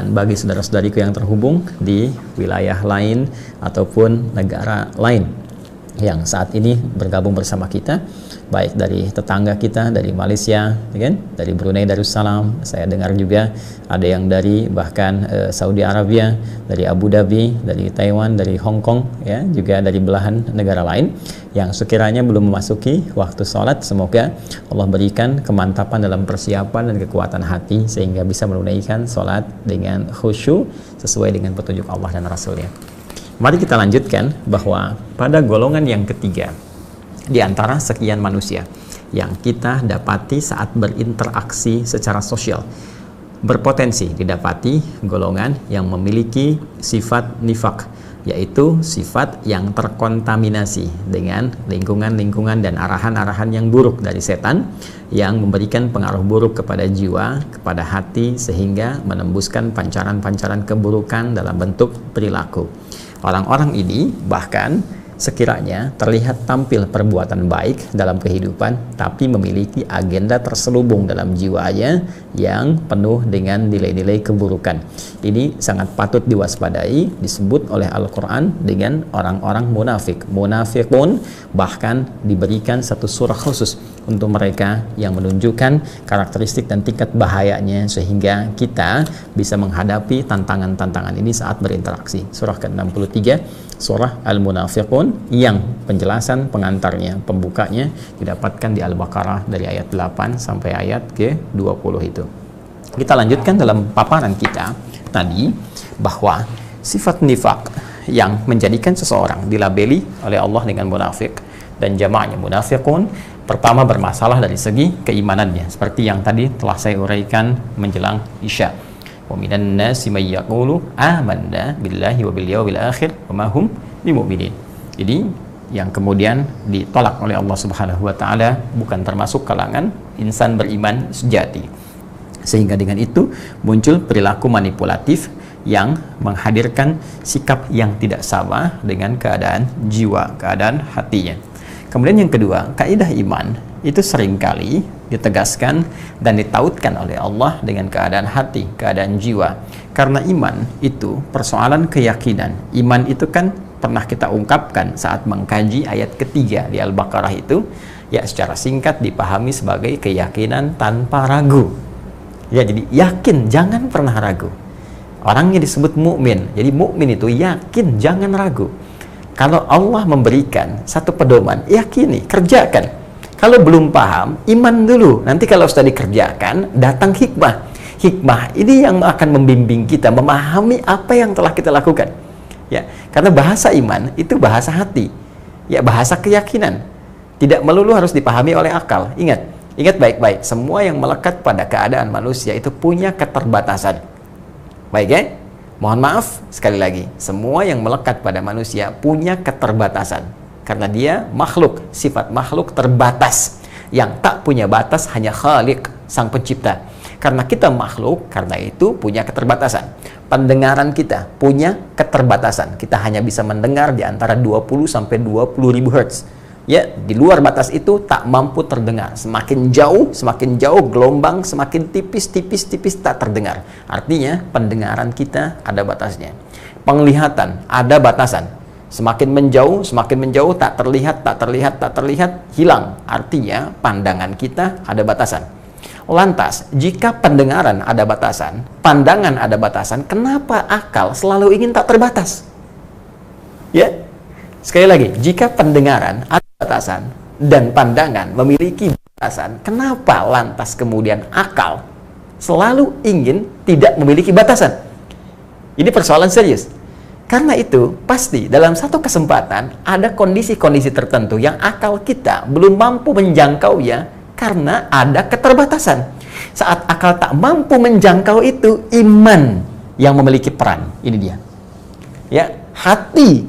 bagi saudara-saudariku yang terhubung di wilayah lain ataupun negara lain yang saat ini bergabung bersama kita, baik dari tetangga kita, dari Malaysia, kan? Dari Brunei Darussalam, saya dengar juga ada yang dari bahkan Saudi Arabia, dari Abu Dhabi, dari Taiwan, dari Hong Kong, ya, juga dari belahan negara lain yang sekiranya belum memasuki waktu sholat. Semoga Allah berikan kemantapan dalam persiapan dan kekuatan hati sehingga bisa menunaikan sholat dengan khusyuk sesuai dengan petunjuk Allah dan Rasulnya. Mari kita lanjutkan bahwa pada golongan yang ketiga di antara sekian manusia yang kita dapati saat berinteraksi secara sosial, berpotensi didapati golongan yang memiliki sifat nifak, yaitu sifat yang terkontaminasi dengan lingkungan-lingkungan dan arahan-arahan yang buruk dari setan yang memberikan pengaruh buruk kepada jiwa, kepada hati, sehingga menembuskan pancaran-pancaran keburukan dalam bentuk perilaku. Orang-orang ini bahkan sekiranya terlihat tampil perbuatan baik dalam kehidupan, tapi memiliki agenda terselubung dalam jiwanya yang penuh dengan nilai-nilai keburukan. Ini sangat patut diwaspadai, disebut oleh Al-Quran dengan orang-orang munafik. Munafikun bahkan diberikan satu surah khusus untuk mereka yang menunjukkan karakteristik dan tingkat bahayanya sehingga kita bisa menghadapi tantangan-tantangan ini saat berinteraksi. Surah ke-63 Surah Al-Munafiqun yang penjelasan pengantarnya, pembukanya didapatkan di Al-Baqarah dari ayat 8 sampai ayat ke-20 itu. Kita lanjutkan dalam paparan kita tadi bahwa sifat nifak yang menjadikan seseorang dilabeli oleh Allah dengan munafik dan jamaknya munafiqun, pertama bermasalah dari segi keimanannya seperti yang tadi telah saya uraikan menjelang Isya. Wa minan nasi may yaqulu amanna billahi wa bil yawmil akhir wa ma hum bimu'minin. Jadi yang kemudian ditolak oleh Allah Subhanahu wa taala bukan termasuk kalangan insan beriman sejati. Sehingga dengan itu muncul perilaku manipulatif yang menghadirkan sikap yang tidak sama dengan keadaan jiwa, keadaan hatinya. Kemudian yang kedua, kaidah iman itu seringkali ditegaskan dan ditautkan oleh Allah dengan keadaan hati, keadaan jiwa. Karena iman itu persoalan keyakinan. Iman itu kan pernah kita ungkapkan saat mengkaji ayat ketiga di Al-Baqarah itu, ya secara singkat dipahami sebagai keyakinan tanpa ragu. Ya, jadi yakin, jangan pernah ragu. Orangnya disebut mukmin. Jadi mukmin itu yakin, jangan ragu. Kalau Allah memberikan satu pedoman, yakini, kerjakan. Kalau belum paham, iman dulu. Nanti kalau sudah dikerjakan, datang hikmah. Hikmah ini yang akan membimbing kita memahami apa yang telah kita lakukan. Ya, karena bahasa iman itu bahasa hati. Ya, bahasa keyakinan. Tidak melulu harus dipahami oleh akal. Ingat baik-baik. Semua yang melekat pada keadaan manusia itu punya keterbatasan. Baik ya? Mohon maaf, sekali lagi. Semua yang melekat pada manusia punya keterbatasan. Karena dia makhluk, sifat makhluk terbatas. Yang tak punya batas hanya Khaliq, sang pencipta. Karena kita makhluk, karena itu punya keterbatasan. Pendengaran kita punya keterbatasan. Kita hanya bisa mendengar di antara 20 sampai 20 ribu Hz. Ya, di luar batas itu tak mampu terdengar. Semakin jauh gelombang, semakin tipis tak terdengar. Artinya pendengaran kita ada batasnya. Penglihatan ada batasan. Semakin menjauh tak terlihat, hilang. Artinya pandangan kita ada batasan. Lantas, jika pendengaran ada batasan, pandangan ada batasan, kenapa akal selalu ingin tak terbatas? Ya, sekali lagi, jika pendengaran ada batasan dan pandangan memiliki batasan, kenapa lantas kemudian akal selalu ingin tidak memiliki batasan? Ini persoalan serius. Karena itu, pasti dalam satu kesempatan ada kondisi-kondisi tertentu yang akal kita belum mampu menjangkaunya karena ada keterbatasan. Saat akal tak mampu menjangkau itu, iman yang memiliki peran. Ini dia. Ya, hati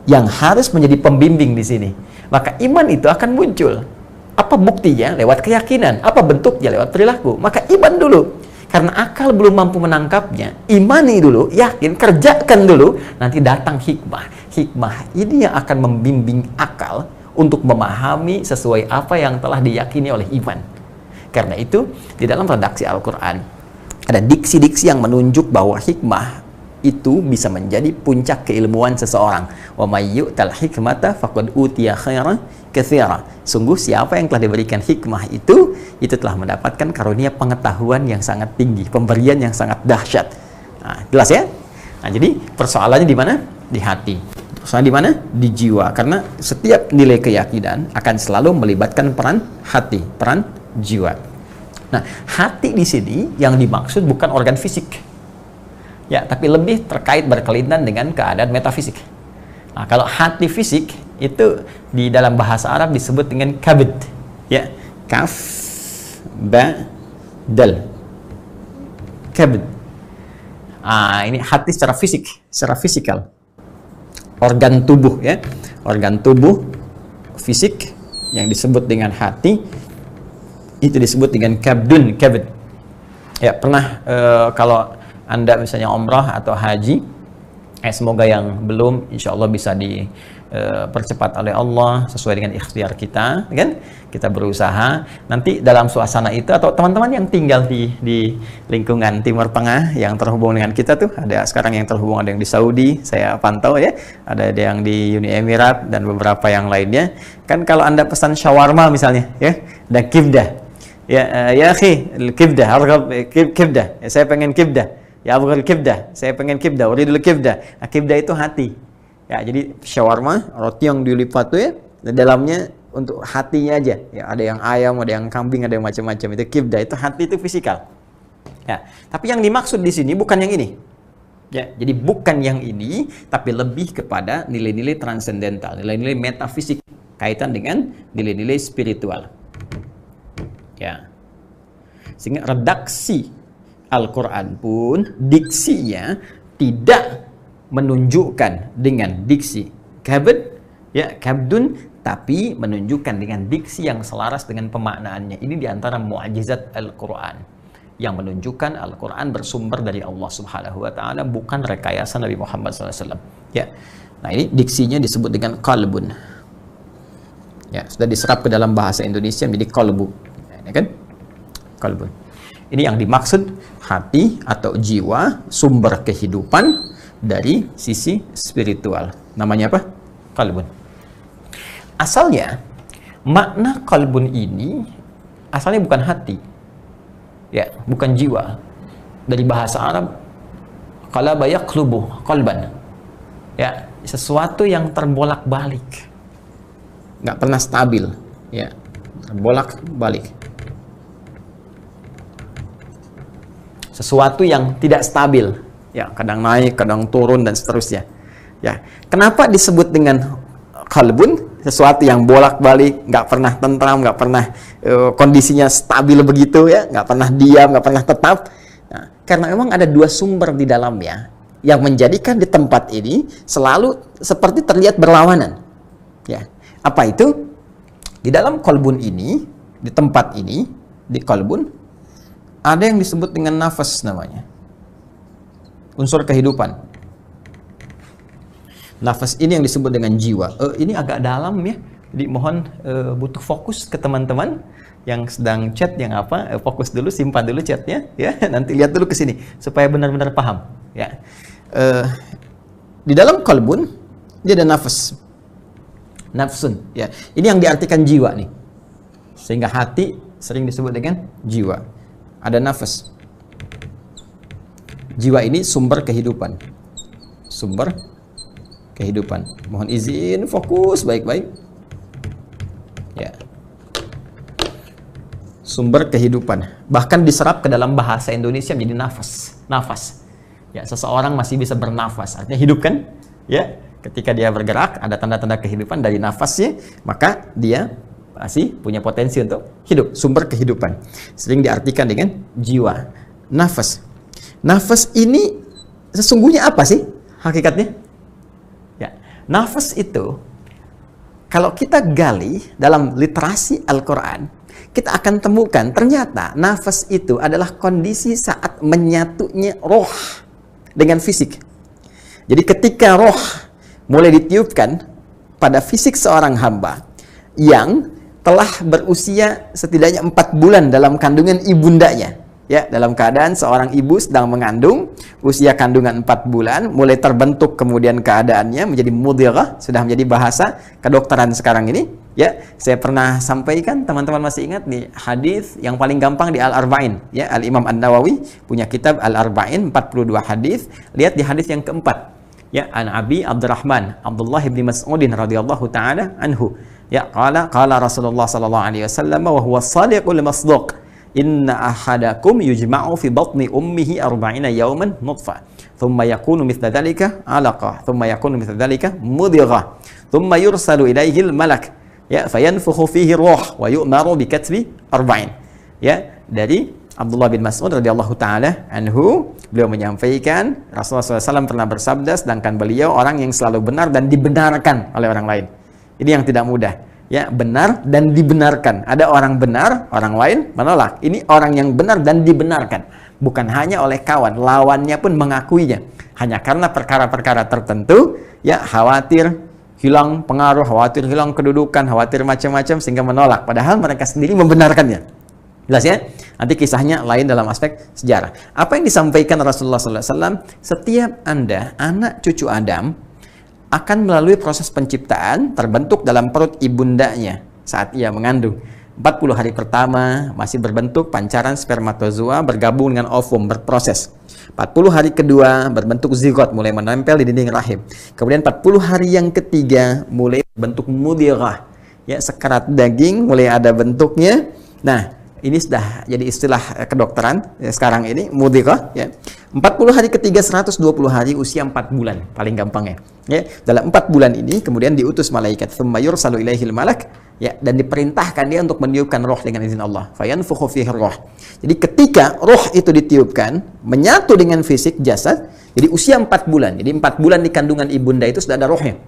yang harus menjadi pembimbing di sini. Maka iman itu akan muncul. Apa buktinya? Lewat keyakinan. Apa bentuknya? Lewat perilaku. Maka iman dulu. Karena akal belum mampu menangkapnya, imani dulu, yakin, kerjakan dulu, nanti datang hikmah. Hikmah ini yang akan membimbing akal untuk memahami sesuai apa yang telah diyakini oleh iman. Karena itu, di dalam redaksi Al-Quran, Ada diksi-diksi yang menunjuk bahwa hikmah itu bisa menjadi puncak keilmuan seseorang. Wa may yu'tal hikmata faqad utiya khairan katsira. Sungguh siapa yang telah diberikan hikmah itu telah mendapatkan karunia pengetahuan yang sangat tinggi, pemberian yang sangat dahsyat. Nah, jelas ya? Nah, jadi persoalannya di mana? Di hati. Persoalannya di mana? Di jiwa. Karena setiap nilai keyakinan akan selalu melibatkan peran hati, peran jiwa. Nah, hati di sini yang dimaksud bukan organ fisik. Ya, tapi lebih terkait berkelainan dengan keadaan metafisik. Nah, kalau hati fisik itu di dalam bahasa Arab disebut dengan kabid. Ya, kaf ba dal. Kabid. Ini hati secara fisik, secara fisikal. Organ tubuh ya. Organ tubuh fisik yang disebut dengan hati itu disebut dengan kabdun, kabid. Ya, pernah kalau Anda misalnya umrah atau haji, semoga yang belum, insya Allah bisa dipercepat oleh Allah sesuai dengan ikhtiar kita, kan? Kita berusaha. Nanti dalam suasana itu, atau teman-teman yang tinggal di lingkungan Timur Tengah yang terhubung dengan kita tuh, ada sekarang yang terhubung, ada yang di Saudi, saya pantau ya, ada yang di Uni Emirat dan beberapa yang lainnya. Kan kalau Anda pesan shawarma misalnya, ya, dan kibdah. Ya akhi, kibdah, arghab kibdah. Saya pengen kibdah. Ya abghal kibdah. Saya pengen kibdah. Uridul kibdah. Nah, kibdah itu hati. Ya, jadi shawarma, roti yang dilipat tuh ya, dalamnya untuk hatinya aja. Ya, ada yang ayam, ada yang kambing, ada yang macam-macam. Itu kibdah, itu hati, itu fisikal. Ya, tapi yang dimaksud di sini bukan yang ini. Ya, jadi bukan yang ini, tapi lebih kepada nilai-nilai transendental, nilai-nilai metafisik kaitan dengan nilai-nilai spiritual. Ya. Sehingga redaksi Al-Quran pun diksinya tidak menunjukkan dengan diksi kabd, ya, kabdun, tapi menunjukkan dengan diksi yang selaras dengan pemaknaannya. Ini diantara mu'jizat Al-Quran yang menunjukkan Al-Quran bersumber dari Allah Subhanahu wa Ta'ala, bukan rekayasa Nabi Muhammad SAW. Ya. Nah, ini diksinya disebut dengan qalbun. Ya, sudah diserap ke dalam bahasa Indonesia menjadi qalbu. Ya kan? Qalbun. Ini yang dimaksud hati atau jiwa, sumber kehidupan dari sisi spiritual. Namanya apa? Qalbun. Asalnya, makna qalbun ini asalnya bukan hati. Ya, bukan jiwa. Dari bahasa Arab, qalaba yaqlubu qalban. Ya, sesuatu yang terbolak-balik. Nggak pernah stabil. Ya, terbolak-balik. Sesuatu yang tidak stabil, ya, kadang naik, kadang turun dan seterusnya. Ya, kenapa disebut dengan qalbun? Sesuatu yang bolak-balik, nggak pernah tentram, nggak pernah kondisinya stabil begitu, ya, nggak pernah diam, nggak pernah tetap. Nah, karena memang ada dua sumber di dalamnya yang menjadikan di tempat ini selalu seperti terlihat berlawanan. Ya, apa itu? Di dalam qalbun ini, di tempat ini, di qalbun, ada yang disebut dengan nafas namanya. Unsur kehidupan. Nafas ini yang disebut dengan jiwa. Ini agak dalam ya. Jadi mohon butuh fokus ke teman-teman yang sedang chat, yang apa, fokus dulu, simpan dulu chatnya ya. Nanti lihat dulu ke sini supaya benar-benar paham ya. Di dalam qalbun dia ada nafas. Nafsun ya. Ini yang diartikan jiwa nih. Sehingga hati sering disebut dengan jiwa. Ada nafas. Jiwa ini sumber kehidupan. Sumber kehidupan. Mohon izin fokus baik-baik. Ya. Sumber kehidupan. Bahkan diserap ke dalam bahasa Indonesia menjadi nafas. Nafas. Ya, seseorang masih bisa bernafas. Artinya hidup kan? Ya. Ketika dia bergerak, ada tanda-tanda kehidupan dari nafasnya, maka dia masih punya potensi untuk hidup, sumber kehidupan. Sering diartikan dengan jiwa. Nafas. Nafas ini sesungguhnya apa sih hakikatnya? Ya, nafas itu kalau kita gali dalam literasi Al-Quran, kita akan temukan ternyata nafas itu adalah kondisi saat menyatunya roh dengan fisik. Jadi ketika roh mulai ditiupkan pada fisik seorang hamba yang telah berusia setidaknya 4 bulan dalam kandungan ibundanya. Ya, dalam keadaan seorang ibu sedang mengandung, usia kandungan 4 bulan, mulai terbentuk kemudian keadaannya menjadi mudghah, sudah menjadi bahasa kedokteran sekarang ini. Ya, saya pernah sampaikan, teman-teman masih ingat nih, hadis yang paling gampang di Al-Arba'in. Ya, Al-Imam An-Nawawi punya kitab Al-Arba'in, 42 hadis. Lihat di hadis yang keempat. Ya, an Abi Abdurrahman Abdullah bin Mas'udin radhiyallahu taala anhu. Ya, qala Rasulullah sallallahu alaihi wasallam wa huwa shadiqul masduq. Inna ahadakum yujma'u fi batni ummihi 40 yawman nutfah thumma yakunu mithla dhalika 'alaqah thumma yakunu mithla dhalika mudghah thumma yursalu ilaihi al-malak ya fayanfukhu fihi ruh wa yu'maru bi katbi 40. Ya, dari Abdullah bin Mas'ud radhiyallahu taala anhu, beliau menyampaikan Rasulullah SAW pernah bersabda, sedangkan beliau orang yang selalu benar dan dibenarkan oleh orang lain. Ini yang tidak mudah. Ya, benar dan dibenarkan. Ada orang benar, orang lain menolak. Ini orang yang benar dan dibenarkan. Bukan hanya oleh kawan, lawannya pun mengakuinya. Hanya karena perkara-perkara tertentu, ya khawatir hilang pengaruh, khawatir hilang kedudukan, khawatir macam-macam sehingga menolak. Padahal mereka sendiri membenarkannya. Jelas ya? Nanti kisahnya lain dalam aspek sejarah. Apa yang disampaikan Rasulullah SAW? Setiap Anda, anak cucu Adam, akan melalui proses penciptaan, terbentuk dalam perut ibundanya saat ia mengandung. 40 hari pertama masih berbentuk pancaran spermatozoa bergabung dengan ovum, berproses. 40 hari kedua berbentuk zigot, mulai menempel di dinding rahim. Kemudian 40 hari yang ketiga mulai bentuk mudghah. Ya, sekerat daging mulai ada bentuknya. Nah, ini sudah jadi istilah kedokteran ya, sekarang ini mudghah ya. 40 hari ketiga 120 hari usia 4 bulan paling gampangnya. Ya, dalam 4 bulan ini kemudian diutus malaikat tsumma yursalu ilaihil malak ya, dan diperintahkan dia untuk meniupkan roh dengan izin Allah. Fayanfukhu fihi roh. Jadi ketika roh itu ditiupkan, menyatu dengan fisik jasad, jadi usia 4 bulan. Jadi 4 bulan di kandungan ibunda itu sudah ada rohnya.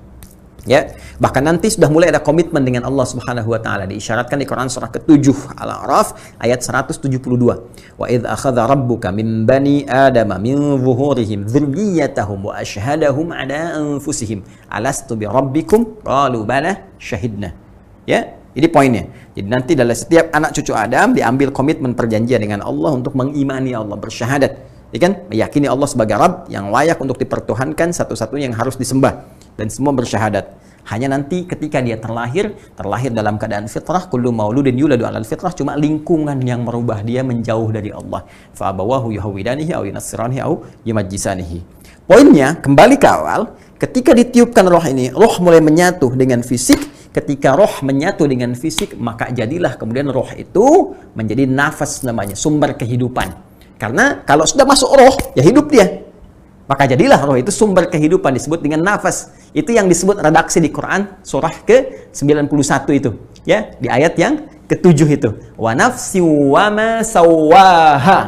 Ya, bahkan nanti sudah mulai ada komitmen dengan Allah Subhanahu wa taala, diisyaratkan di Quran surah ke-7 Al-A'raf ayat 172. Wa idz akhadha rabbuka min bani adama min zuhurihim dzurriyyatahum wa ashhadahum ala anfusihim alastu bi rabbikum qalu bala syahidna. Ya, ini poinnya. Jadi nanti dalam setiap anak cucu Adam diambil komitmen perjanjian dengan Allah untuk mengimani Allah, bersyahadat. Ya kan? Meyakini Allah sebagai Rabb yang layak untuk dipertuhankan, satu-satunya yang harus disembah. Dan semua bersyahadat. Hanya nanti ketika dia terlahir dalam keadaan fitrah, kullu mauludin yuladu 'alal fitrah, cuma lingkungan yang merubah dia menjauh dari Allah. Fa abawahu yuhawidanihi aw yunassiranihi aw yumajjisanihi. Poinnya kembali ke awal, ketika ditiupkan roh ini, roh mulai menyatu dengan fisik. Ketika roh menyatu dengan fisik, maka jadilah kemudian roh itu menjadi nafas namanya, sumber kehidupan. Karena kalau sudah masuk roh, ya hidup dia. Maka jadilah roh itu sumber kehidupan, disebut dengan nafas. Itu yang disebut redaksi di Quran surah ke-91 itu. Ya, di ayat yang ke-7 itu. Wa nafsi wa ma sawwaha.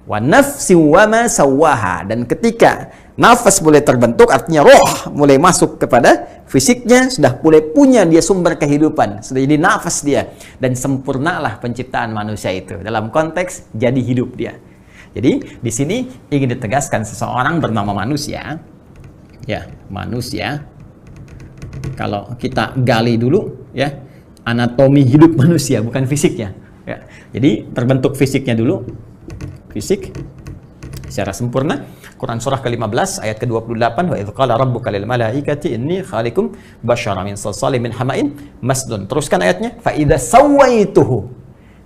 Wa nafsi wa ma sawwaha. Dan ketika nafas mulai terbentuk, artinya roh mulai masuk kepada fisiknya, sudah mulai punya dia sumber kehidupan. Sudah jadi nafas dia. Dan sempurnalah penciptaan manusia itu. Dalam konteks jadi hidup dia. Jadi di sini ingin ditegaskan seseorang bernama manusia, ya manusia. Kalau kita gali dulu, ya anatomi hidup manusia bukan fisiknya. Ya. Jadi terbentuk fisiknya dulu, fisik secara sempurna. Quran surah ke-15 ayat ke-28, wa idz qala rabbuka lil malaikati inni khaliqum basyara min salsalin min hama'in masdun. Teruskan ayatnya, fa idza sawaituhu.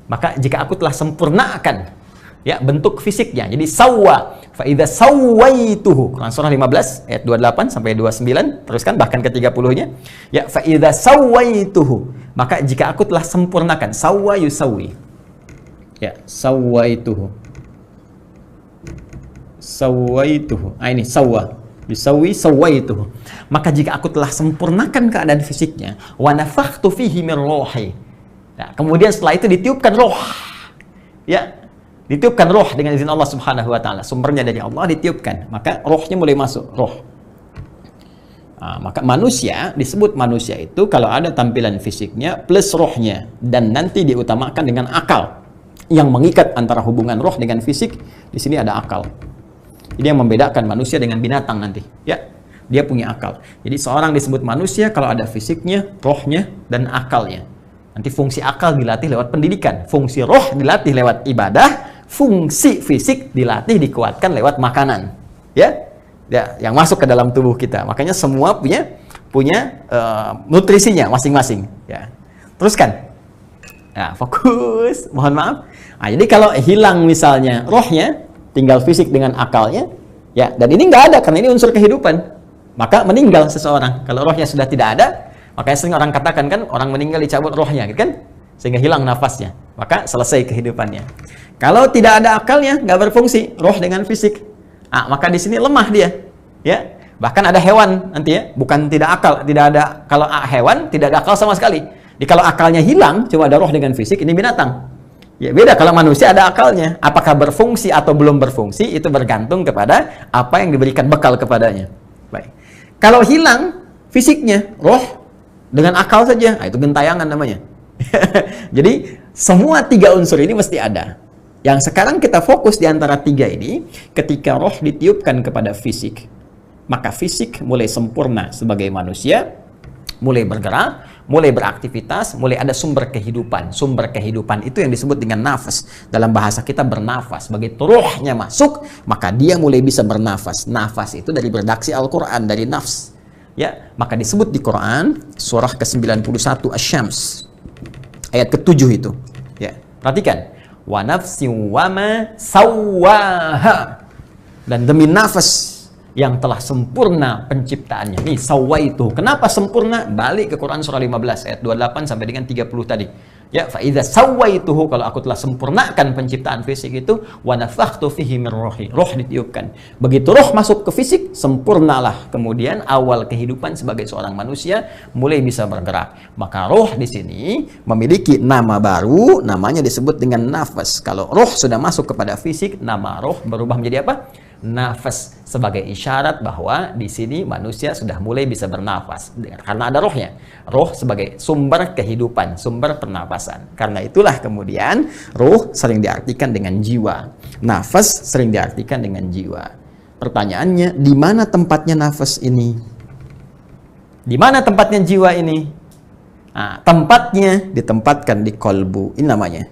Maka jika aku telah sempurnakan ya bentuk fisiknya, jadi sawwa, fa idza sawaituhu. Quran surah 15 ayat 28 sampai 29, teruskan bahkan ke 30-nya. Ya, fa idza sawaituhu. Maka jika aku telah sempurnakan, sawwa yusawi. Ya, sawaituhu. Sawaituhu. Ah, ini sawwa. Yusawi sawaituhu. Maka jika aku telah sempurnakan keadaan fisiknya, wa nafakhtu fihi min ruhi. Nah, kemudian setelah itu ditiupkan roh. Ya, ditiupkan roh dengan izin Allah Subhanahu wa taala, sumbernya dari Allah ditiupkan, maka rohnya mulai masuk, roh. Nah, maka manusia disebut manusia itu kalau ada tampilan fisiknya plus rohnya, dan nanti diutamakan dengan akal yang mengikat antara hubungan roh dengan fisik. Di sini ada akal. Ini yang membedakan manusia dengan binatang nanti, ya. Dia punya akal. Jadi seorang disebut manusia kalau ada fisiknya, rohnya, dan akalnya. Nanti fungsi akal dilatih lewat pendidikan, fungsi roh dilatih lewat ibadah, fungsi fisik dilatih, dikuatkan lewat makanan. Ya, yang masuk ke dalam tubuh kita. Makanya semua punya nutrisinya masing-masing. Ya, teruskan. Nah, fokus. Mohon maaf. Nah, jadi kalau hilang misalnya rohnya, tinggal fisik dengan akalnya, ya, dan ini nggak ada karena ini unsur kehidupan, maka meninggal seseorang. Kalau rohnya sudah tidak ada, makanya sering orang katakan kan, orang meninggal dicabut rohnya, gitu kan? Sehingga hilang nafasnya, maka selesai kehidupannya. Kalau tidak ada akalnya, nggak berfungsi, roh dengan fisik, maka di sini lemah dia, ya. Bahkan ada hewan nanti ya, bukan tidak akal, tidak ada. Kalau hewan tidak ada akal sama sekali. Jadi kalau akalnya hilang, cuma ada roh dengan fisik, ini binatang. Ya beda kalau manusia ada akalnya. Apakah berfungsi atau belum berfungsi, itu bergantung kepada apa yang diberikan bekal kepadanya. Baik. Kalau hilang fisiknya, roh dengan akal saja, itu gentayangan namanya. Jadi semua tiga unsur ini mesti ada. Yang sekarang kita fokus di antara tiga ini, ketika roh ditiupkan kepada fisik, maka fisik mulai sempurna sebagai manusia, mulai bergerak, mulai beraktivitas, mulai ada sumber kehidupan. Sumber kehidupan itu yang disebut dengan nafas. Dalam bahasa kita bernafas. Begitu ruhnya masuk, maka dia mulai bisa bernafas. Nafas itu dari redaksi Al-Quran, dari nafs. Ya, maka disebut di Quran, surah ke-91 Asy-Syams. Ayat ke-7 itu. Ya, perhatikan. Wa nafsin wa ma sawwaha. Dan demi nafas yang telah sempurna penciptaannya. Nih, sawaitu. Kenapa sempurna? Balik ke Quran surah 15 ayat 28 sampai dengan 30 tadi. Ya, fa idza sawaituhu, kalau aku telah sempurnakan penciptaan fisik itu, wa nafakhtu fihi min ruhi. Roh ditiupkan. Begitu roh masuk ke fisik, sempurnalah kemudian awal kehidupan sebagai seorang manusia mulai bisa bergerak. Maka roh di sini memiliki nama baru, namanya disebut dengan nafas. Kalau roh sudah masuk kepada fisik, nama roh berubah menjadi apa? Nafas, sebagai isyarat bahwa di sini manusia sudah mulai bisa bernafas karena ada rohnya. Roh sebagai sumber kehidupan, sumber pernapasan. Karena itulah kemudian roh sering diartikan dengan jiwa, nafas sering diartikan dengan jiwa. Pertanyaannya, di mana tempatnya nafas ini? Di mana tempatnya jiwa ini? Tempatnya ditempatkan di kolbu. Ini namanya.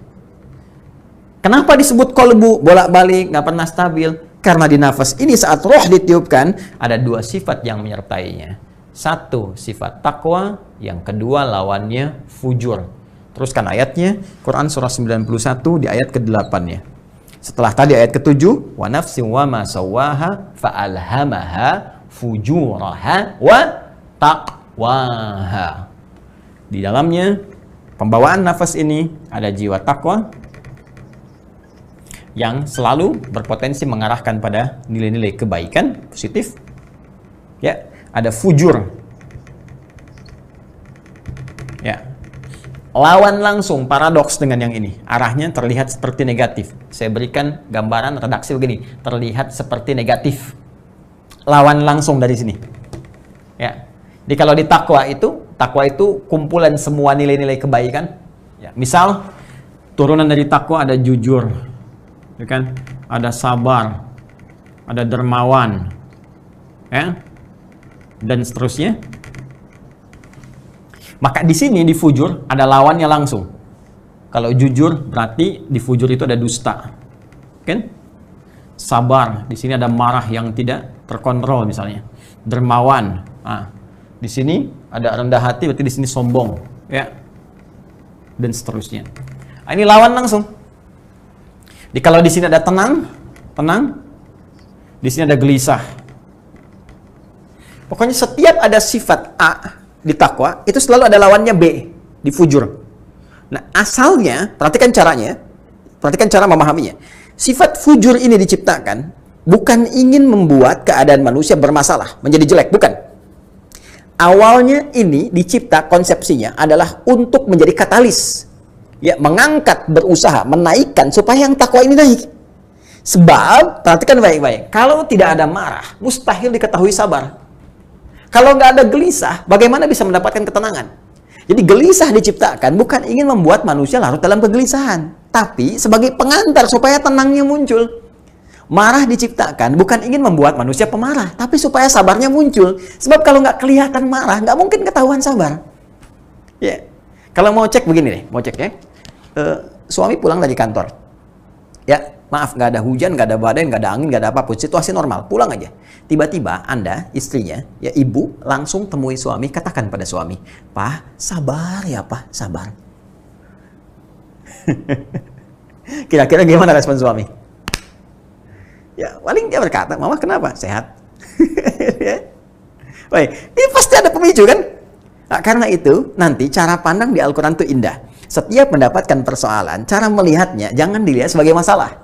Kenapa disebut kolbu? Bolak-balik, nggak pernah stabil. Karena di nafas ini saat roh ditiupkan, ada dua sifat yang menyertainya. Satu, sifat takwa. Yang kedua, lawannya fujur. Teruskan ayatnya, Quran surah 91 di ayat ke-8 ya. Setelah tadi ayat ke-7, wa nafsin wa ma sawwaha fa'alhamaha fujuraha wa taqwaha. Di dalamnya, pembawaan nafas ini ada jiwa takwa, yang selalu berpotensi mengarahkan pada nilai-nilai kebaikan, positif. Ya, ada fujur. Ya. Lawan langsung, paradoks dengan yang ini. Arahnya terlihat seperti negatif. Saya berikan gambaran redaksi begini, terlihat seperti negatif. Lawan langsung dari sini. Ya. Jadi kalau di takwa itu kumpulan semua nilai-nilai kebaikan. Ya. Misal turunan dari takwa ada jujur, ya kan? Ada sabar, ada dermawan, ya, dan seterusnya. Maka di sini di fujur ada lawannya langsung. Kalau jujur berarti di fujur itu ada dusta, kan? Sabar, di sini ada marah yang tidak terkontrol misalnya. Dermawan, di sini ada rendah hati, berarti di sini sombong, ya, dan seterusnya. Ini lawan langsung. Jadi kalau di sini ada tenang, di sini ada gelisah. Pokoknya setiap ada sifat A di takwa, itu selalu ada lawannya B di fujur. Nah, asalnya, perhatikan caranya, perhatikan cara memahaminya. Sifat fujur ini diciptakan bukan ingin membuat keadaan manusia bermasalah, menjadi jelek, bukan. Awalnya ini dicipta, konsepsinya adalah untuk menjadi katalis. Ya, mengangkat, berusaha, menaikkan supaya yang takwa ini naik. Sebab, perhatikan baik-baik, kalau tidak ada marah, mustahil diketahui sabar. Kalau nggak ada gelisah, bagaimana bisa mendapatkan ketenangan? Jadi gelisah diciptakan bukan ingin membuat manusia larut dalam kegelisahan, tapi sebagai pengantar supaya tenangnya muncul. Marah diciptakan bukan ingin membuat manusia pemarah, tapi supaya sabarnya muncul. Sebab kalau nggak kelihatan marah, nggak mungkin ketahuan sabar. Ya, kalau mau cek begini deh, mau cek ya. Suami pulang dari kantor, ya, Maaf, nggak ada hujan, nggak ada badai, nggak ada angin, nggak ada apapun. Situasi normal, pulang aja. Tiba-tiba Anda, istrinya, ya ibu, langsung temui suami, katakan pada suami, "Pak, sabar ya Pak, sabar." Kira-kira gimana respon suami? Ya, paling dia berkata, "Mama kenapa? Sehat?" Baik, ini pasti ada pemicu kan? Nah, karena itu, nanti cara pandang di Al-Quran itu indah. Setiap mendapatkan persoalan, cara melihatnya jangan dilihat sebagai masalah.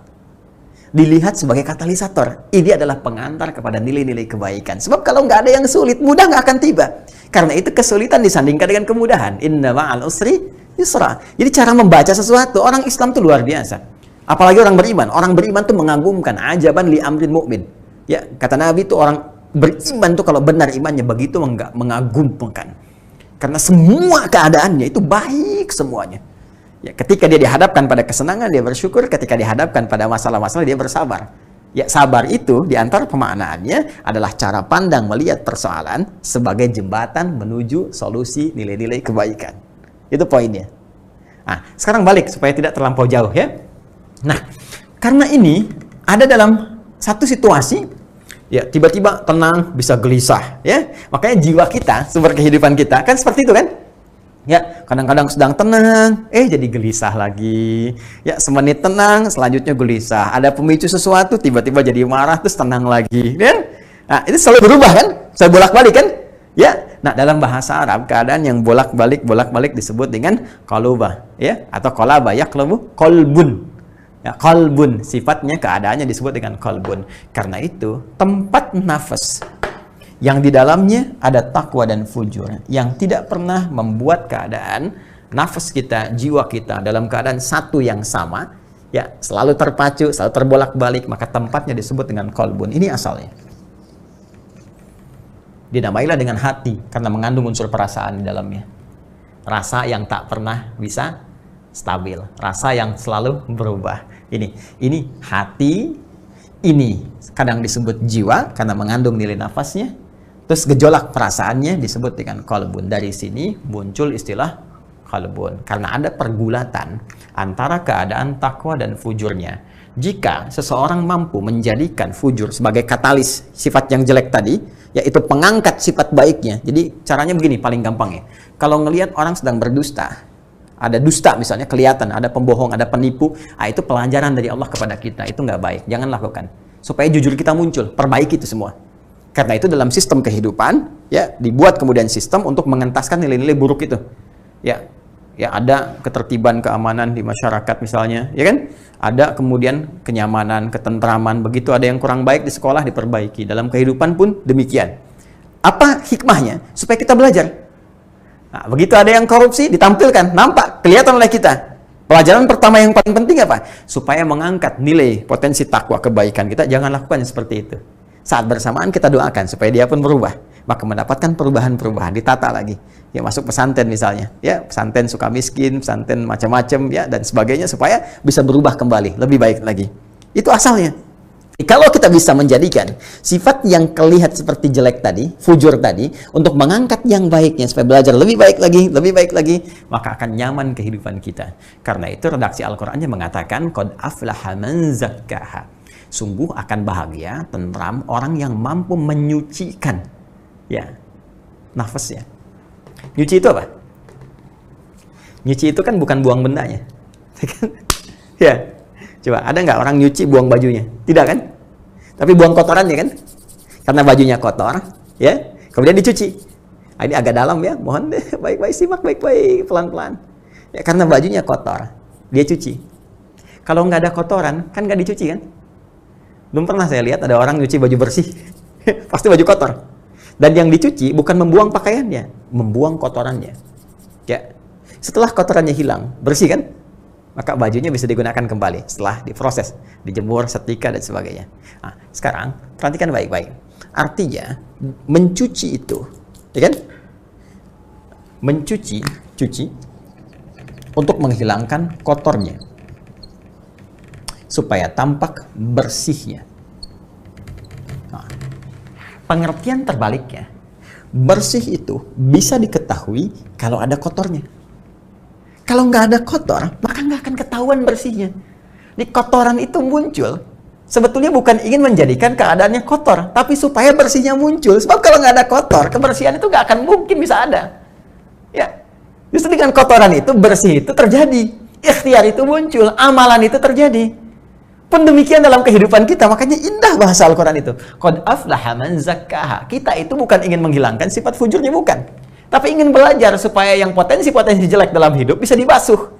Dilihat sebagai katalisator. Ini adalah pengantar kepada nilai-nilai kebaikan. Sebab kalau nggak ada yang sulit, mudah nggak akan tiba. Karena itu kesulitan disandingkan dengan kemudahan. Inna ma'al usri yusra. Jadi cara membaca sesuatu, orang Islam itu luar biasa. Apalagi orang beriman. Orang beriman itu mengagumkan. Ajaban li amrin mu'min. Ya, kata Nabi itu orang beriman tuh kalau benar imannya begitu mengagumkan. Karena semua keadaannya itu baik semuanya. Ya, ketika dia dihadapkan pada kesenangan, dia bersyukur. Ketika dihadapkan pada masalah-masalah, dia bersabar. Ya, sabar itu diantara pemaknaannya adalah cara pandang melihat persoalan sebagai jembatan menuju solusi nilai-nilai kebaikan. Itu poinnya. Nah, sekarang balik supaya tidak terlampau jauh ya. Nah, karena ini ada dalam satu situasi, ya tiba-tiba tenang, bisa gelisah ya. Makanya jiwa kita, sumber kehidupan kita kan seperti itu kan? Ya, kadang-kadang sedang tenang, jadi gelisah lagi. Ya, semenit tenang, selanjutnya gelisah. Ada pemicu sesuatu, tiba-tiba jadi marah, terus tenang lagi. Kan? Nah, itu selalu berubah kan? Selalu bolak-balik kan? Ya, nah dalam bahasa Arab, keadaan yang bolak-balik disebut dengan qalubah. Ya, atau qalaba, yaqlabu, qalbun. Ya, qalbun, sifatnya, keadaannya disebut dengan qalbun. Karena itu, tempat nafas yang di dalamnya ada takwa dan fujur, yang tidak pernah membuat keadaan nafas kita, jiwa kita dalam keadaan satu yang sama, ya selalu terpacu, selalu terbolak-balik, maka tempatnya disebut dengan qalbun. Ini asalnya. Dinamailah dengan hati karena mengandung unsur perasaan di dalamnya. Rasa yang tak pernah bisa stabil, rasa yang selalu berubah. Ini hati, ini kadang disebut jiwa karena mengandung nilai nafasnya. Terus gejolak perasaannya disebut dengan qalbun. Dari sini muncul istilah qalbun. Karena ada pergulatan antara keadaan takwa dan fujurnya. Jika seseorang mampu menjadikan fujur sebagai katalis sifat yang jelek tadi, yaitu pengangkat sifat baiknya. Jadi caranya begini, paling gampang ya. Kalau ngelihat orang sedang berdusta, ada dusta misalnya, kelihatan, ada pembohong, ada penipu, itu pelajaran dari Allah kepada kita. Itu nggak baik, jangan lakukan. Supaya jujur kita muncul, perbaiki itu semua. Karena itu dalam sistem kehidupan, ya dibuat kemudian sistem untuk mengentaskan nilai-nilai buruk itu. Ya ada ketertiban, keamanan di masyarakat misalnya, ya kan? Ada kemudian kenyamanan, ketentraman. Begitu ada yang kurang baik di sekolah, diperbaiki. Dalam kehidupan pun demikian. Apa hikmahnya? Supaya kita belajar. Nah, begitu ada yang korupsi, ditampilkan, nampak, kelihatan oleh kita. Pelajaran pertama yang paling penting apa? Supaya mengangkat nilai potensi takwa kebaikan kita, jangan lakukan seperti itu. Saat bersamaan kita doakan supaya dia pun berubah, maka mendapatkan perubahan-perubahan, ditata lagi. Ya masuk pesantren misalnya, ya pesantren suka miskin, pesantren macam-macam, ya dan sebagainya supaya bisa berubah kembali, lebih baik lagi. Itu asalnya. Kalau kita bisa menjadikan sifat yang kelihatan seperti jelek tadi, fujur tadi, untuk mengangkat yang baiknya supaya belajar lebih baik lagi, maka akan nyaman kehidupan kita. Karena itu redaksi Al-Qur'annya mengatakan qad aflaha man zakkaha. Sungguh akan bahagia, tentram orang yang mampu menyucikan ya nafasnya. Nyuci itu apa? Nyuci itu kan bukan buang bendanya. Ya. Coba, ada nggak orang nyuci buang bajunya? Tidak kan? Tapi buang kotorannya kan? Karena bajunya kotor, ya. Kemudian dicuci. Ini agak dalam ya, mohon deh, baik-baik simak, baik-baik, pelan-pelan. Ya, karena bajunya kotor, dia cuci. Kalau nggak ada kotoran, kan nggak dicuci kan? Belum pernah saya lihat ada orang nyuci baju bersih. Pasti baju kotor. Dan yang dicuci bukan membuang pakaiannya, membuang kotorannya. Ya. Setelah kotorannya hilang, bersih kan? Maka bajunya bisa digunakan kembali setelah diproses, dijemur, setrika dan sebagainya. Nah, sekarang perhatikan baik-baik. Artinya mencuci itu, ya kan? Cuci untuk menghilangkan kotornya supaya tampak bersihnya. Nah, pengertian terbaliknya, bersih itu bisa diketahui kalau ada kotornya. Kalau nggak ada kotor, maka nggak akan ketahuan bersihnya. Di kotoran itu muncul, sebetulnya bukan ingin menjadikan keadaannya kotor, tapi supaya bersihnya muncul. Sebab kalau nggak ada kotor, kebersihan itu nggak akan mungkin bisa ada. Ya, justru dengan kotoran itu, bersih itu terjadi. Ikhtiar itu muncul, amalan itu terjadi. Pun demikian dalam kehidupan kita, makanya indah bahasa Al-Quran itu. Qad aflaha man zakkaha. Kita itu bukan ingin menghilangkan sifat fujurnya, bukan. Tapi ingin belajar supaya yang potensi-potensi jelek dalam hidup bisa dibasuh.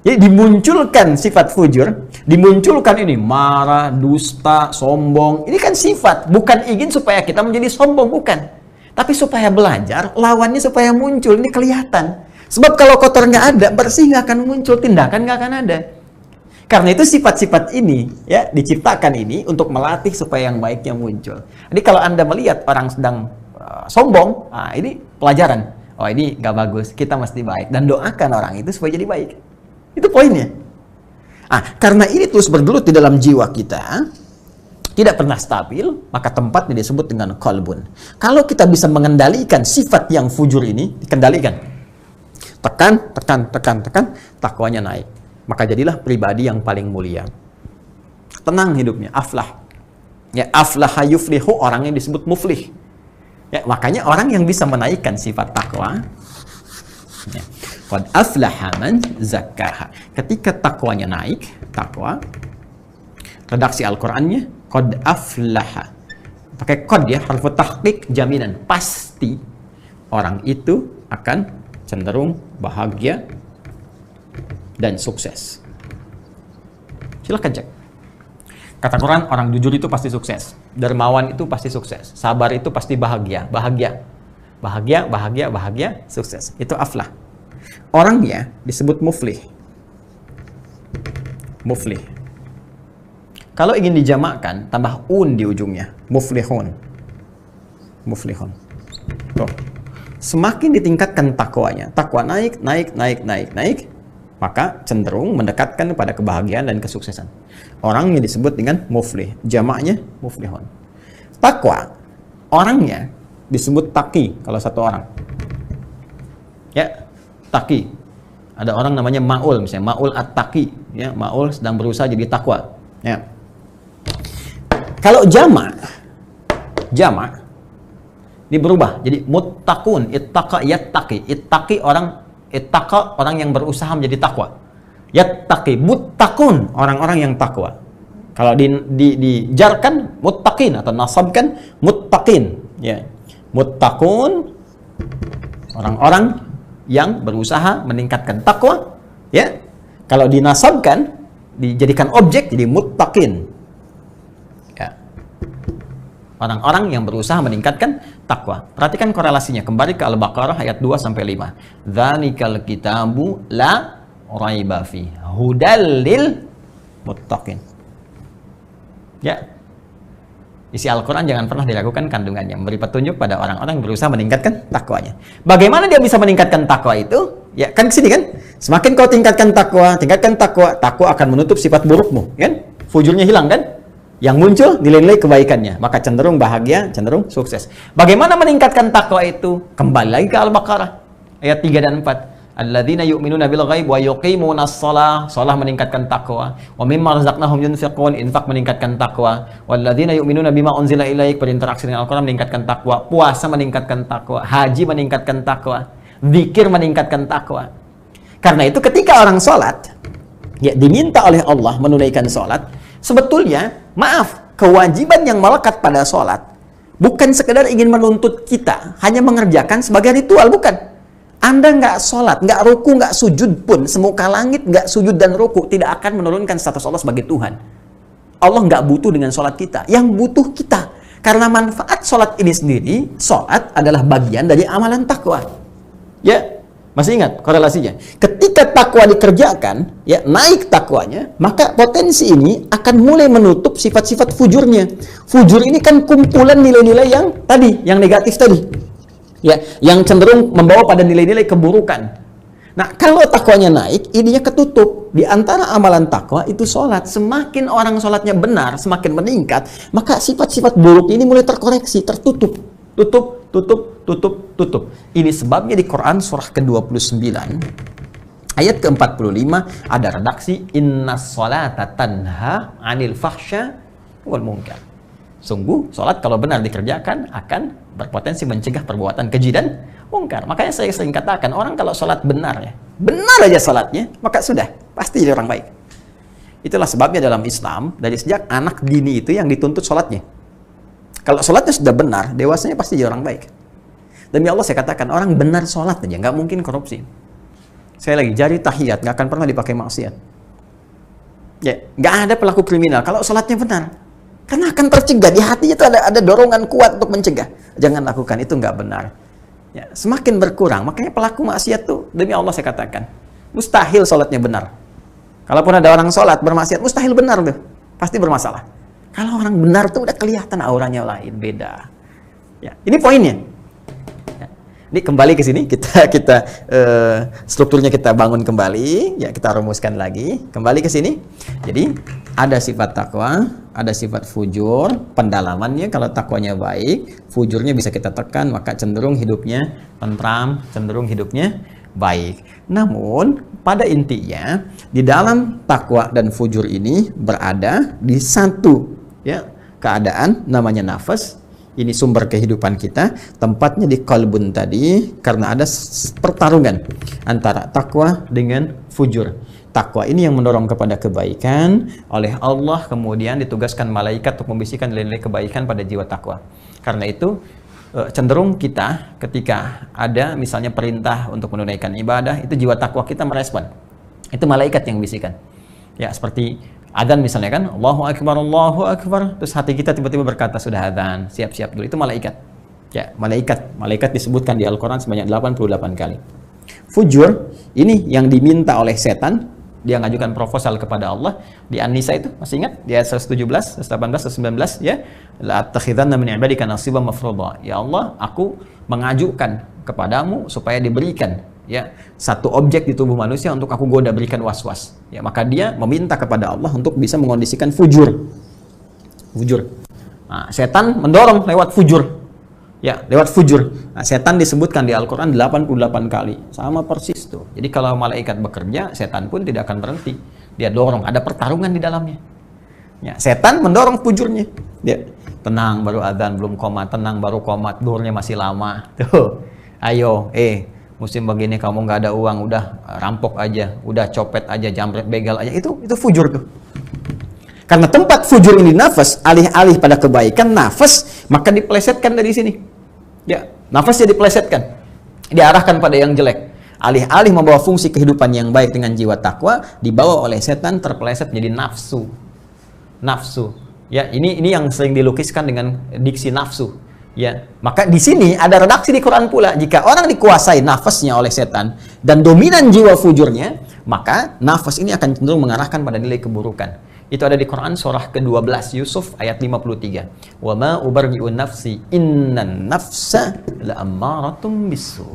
Jadi dimunculkan sifat fujur, dimunculkan ini marah, dusta, sombong. Ini kan sifat, bukan ingin supaya kita menjadi sombong, bukan. Tapi supaya belajar, lawannya supaya muncul, ini kelihatan. Sebab kalau kotor nggak ada, bersih nggak akan muncul, tindakan nggak akan ada. Karena itu sifat-sifat ini ya diciptakan ini untuk melatih supaya yang baiknya muncul. Jadi kalau Anda melihat orang sedang sombong, nah ini pelajaran. Oh ini nggak bagus, kita mesti baik. Dan doakan orang itu supaya jadi baik. Itu poinnya. Karena ini terus bergelut di dalam jiwa kita, tidak pernah stabil, maka tempatnya disebut dengan qalbun. Kalau kita bisa mengendalikan sifat yang fujur ini, dikendalikan. Tekan, tekan, tekan, tekan, takwanya naik. Maka jadilah pribadi yang paling mulia. Tenang hidupnya, aflah. Ya, aflaha yuflihu, orangnya disebut muflih. Ya, makanya orang yang bisa menaikkan sifat takwa, ya, qad aflaha man zakkaha. Ketika takwanya naik, takwa, redaksi Al-Qur'annya qad aflaha. Pakai qad ya, harfu tahqiq, jaminan, pasti orang itu akan cenderung bahagia dan sukses. Silakan cek. Kata Quran, orang jujur itu pasti sukses. Dermawan itu pasti sukses. Sabar itu pasti bahagia. Bahagia. Bahagia, bahagia, bahagia, sukses. Itu aflah. Orangnya disebut muflih. Muflih. Kalau ingin dijamakkan, tambah un di ujungnya. Muflihun. Muflihun. Tuh. Semakin ditingkatkan takwanya, takwa naik, naik, naik, naik, naik, maka cenderung mendekatkan kepada kebahagiaan dan kesuksesan. Orangnya disebut dengan muflih. Jamaknya muflihun. Takwa, orangnya disebut taqi kalau satu orang. Ya, taqi. Ada orang namanya Ma'ul, misalnya Ma'ul at-taqi. Ya, Ma'ul sedang berusaha jadi takwa. Ya. Kalau jamak ini berubah jadi muttaqun, ittaqa yattaqi. Ittaqi ittaqa orang yang berusaha menjadi takwa. Yattaqi muttaqun, orang-orang yang takwa. Kalau dijarkan muttaqin atau nasabkan muttaqin, ya. Muttaqun, orang-orang yang berusaha meningkatkan takwa, ya. Kalau dinasabkan, dijadikan objek jadi muttaqin. Ya. Orang-orang yang berusaha meningkatkan takwa. Perhatikan korelasinya, kembali ke Al-Baqarah ayat 2 sampai 5. Dzalikal kitabu la raiba fi hudal lil muttaqin. Ya. Isi Al-Quran jangan pernah diragukan kandungannya, memberi petunjuk pada orang-orang yang berusaha meningkatkan takwanya. Bagaimana dia bisa meningkatkan takwa itu? Ya, kan kesini kan? Semakin kau tingkatkan takwa, takwa akan menutup sifat burukmu, kan? Fujurnya hilang kan? Yang muncul nilai-nilai kebaikannya, maka cenderung bahagia, cenderung sukses. Bagaimana meningkatkan takwa itu? Kembali lagi ke Al-Baqarah ayat 3 dan 4. Alladzina yu'minuna bil ghaib wa yuqimunas shalah, shalah meningkatkan takwa. Wa mimma razaqnahum yunfiqun, infak meningkatkan takwa. Walladzina yu'minuna bima unzila ilaik, berinteraksi dengan Al-Qur'an meningkatkan takwa. Puasa meningkatkan takwa, haji meningkatkan takwa, zikir meningkatkan takwa. Karena itu ketika orang salat, ya diminta oleh Allah menunaikan salat, sebetulnya maaf, kewajiban yang melekat pada salat bukan sekedar ingin menuntut kita hanya mengerjakan sebagai ritual, bukan. Anda nggak sholat, nggak ruku, nggak sujud pun, semuka langit nggak sujud dan ruku, tidak akan menurunkan status Allah sebagai Tuhan. Allah nggak butuh dengan sholat kita, yang butuh kita. Karena manfaat sholat ini sendiri, sholat adalah bagian dari amalan takwa. Ya, masih ingat korelasinya? Ketika takwa dikerjakan, ya naik takwanya, maka potensi ini akan mulai menutup sifat-sifat fujurnya. Fujur ini kan kumpulan nilai-nilai yang tadi, yang negatif tadi. Ya, yang cenderung membawa pada nilai-nilai keburukan. Nah, kalau takwanya naik, ininya ketutup. Di antara amalan takwa itu sholat. Semakin orang sholatnya benar, semakin meningkat, maka sifat-sifat buruk ini mulai terkoreksi, tertutup. Tutup. Ini sebabnya di Quran surah ke-29, Ayat ke-45 ada redaksi innas sholata tanha 'anil fahsya wal munkar. Sungguh salat kalau benar dikerjakan akan berpotensi mencegah perbuatan keji dan mungkar. Makanya saya sering katakan orang kalau salat benar ya, benar aja salatnya, maka sudah pasti jadi orang baik. Itulah sebabnya dalam Islam dari sejak anak dini itu yang dituntut salatnya. Kalau salatnya sudah benar, dewasanya pasti jadi orang baik. Demi Allah saya katakan orang benar salat aja nggak mungkin korupsi. Saya lagi jari tahiyat nggak akan pernah dipakai maksiat. Ya, nggak ada pelaku kriminal kalau salatnya benar, karena akan tercegah di hatinya itu ada dorongan kuat untuk mencegah. Jangan lakukan itu, nggak benar. Ya, semakin berkurang, makanya pelaku maksiat tuh demi Allah saya katakan mustahil salatnya benar. Kalaupun ada orang salat bermaksiat mustahil benar tuh, pasti bermasalah. Kalau orang benar tuh udah kelihatan auranya lain, beda. Ya, ini poinnya. Ini kembali ke sini kita strukturnya kita bangun kembali, ya kita rumuskan lagi. Kembali ke sini. Jadi ada sifat takwa, ada sifat fujur, pendalamannya kalau takwanya baik, fujurnya bisa kita tekan, maka cenderung hidupnya tentram, cenderung hidupnya baik. Namun pada intinya di dalam takwa dan fujur ini berada di satu ya keadaan namanya nafas. Ini sumber kehidupan kita, tempatnya di qalbun tadi, karena ada pertarungan antara takwa dengan fujur. Takwa ini yang mendorong kepada kebaikan oleh Allah, kemudian ditugaskan malaikat untuk membisikkan nilai-nilai kebaikan pada jiwa takwa. Karena itu cenderung kita ketika ada misalnya perintah untuk menunaikan ibadah, itu jiwa takwa kita merespon. Itu malaikat yang bisikan. Ya, seperti adzan misalnya kan, Allahu Akbar, terus hati kita tiba-tiba berkata sudah adzan, siap-siap dulu. Itu malaikat. Ya, malaikat disebutkan di Al-Qur'an sebanyak 88 kali. Fujur ini yang diminta oleh setan, dia ngajukan proposal kepada Allah di An-Nisa itu, masih ingat? Di ayat 117, 118, 119 ya. La attakhidhanna min ibadika nasiban mafruḍa. Ya Allah, aku mengajukan kepadamu supaya diberikan ya satu objek di tubuh manusia untuk aku goda, berikan was-was. Ya, maka dia meminta kepada Allah untuk bisa mengondisikan fujur. Nah, setan mendorong lewat fujur. Ya, lewat fujur. Nah, setan disebutkan di Al-Qur'an 88 kali. Sama persis tuh. Jadi kalau malaikat bekerja, setan pun tidak akan berhenti. Dia dorong, ada pertarungan di dalamnya. Ya, setan mendorong fujurnya. Dia tenang baru adzan, belum qomat, tenang baru qomat, zuhurnya masih lama. Tuh. Ayo, musim begini kamu nggak ada uang, udah rampok aja, udah copet aja, jambret, begal aja, itu fujur tuh. Karena tempat fujur ini nafas, alih-alih pada kebaikan nafas, maka diplesetkan dari sini. Ya, nafasnya diplesetkan, diarahkan pada yang jelek. Alih-alih membawa fungsi kehidupan yang baik dengan jiwa takwa, dibawa oleh setan terpeleset menjadi nafsu. Ya, ini yang sering dilukiskan dengan diksi nafsu. Ya, maka di sini ada redaksi di Quran pula, jika orang dikuasai nafasnya oleh setan dan dominan jiwa fujurnya, maka nafas ini akan cenderung mengarahkan pada nilai keburukan. Itu ada di Quran surah ke-12 Yusuf ayat 53. Wa ma ubarri'u nafsi innan nafsa la'ammaratum bisu.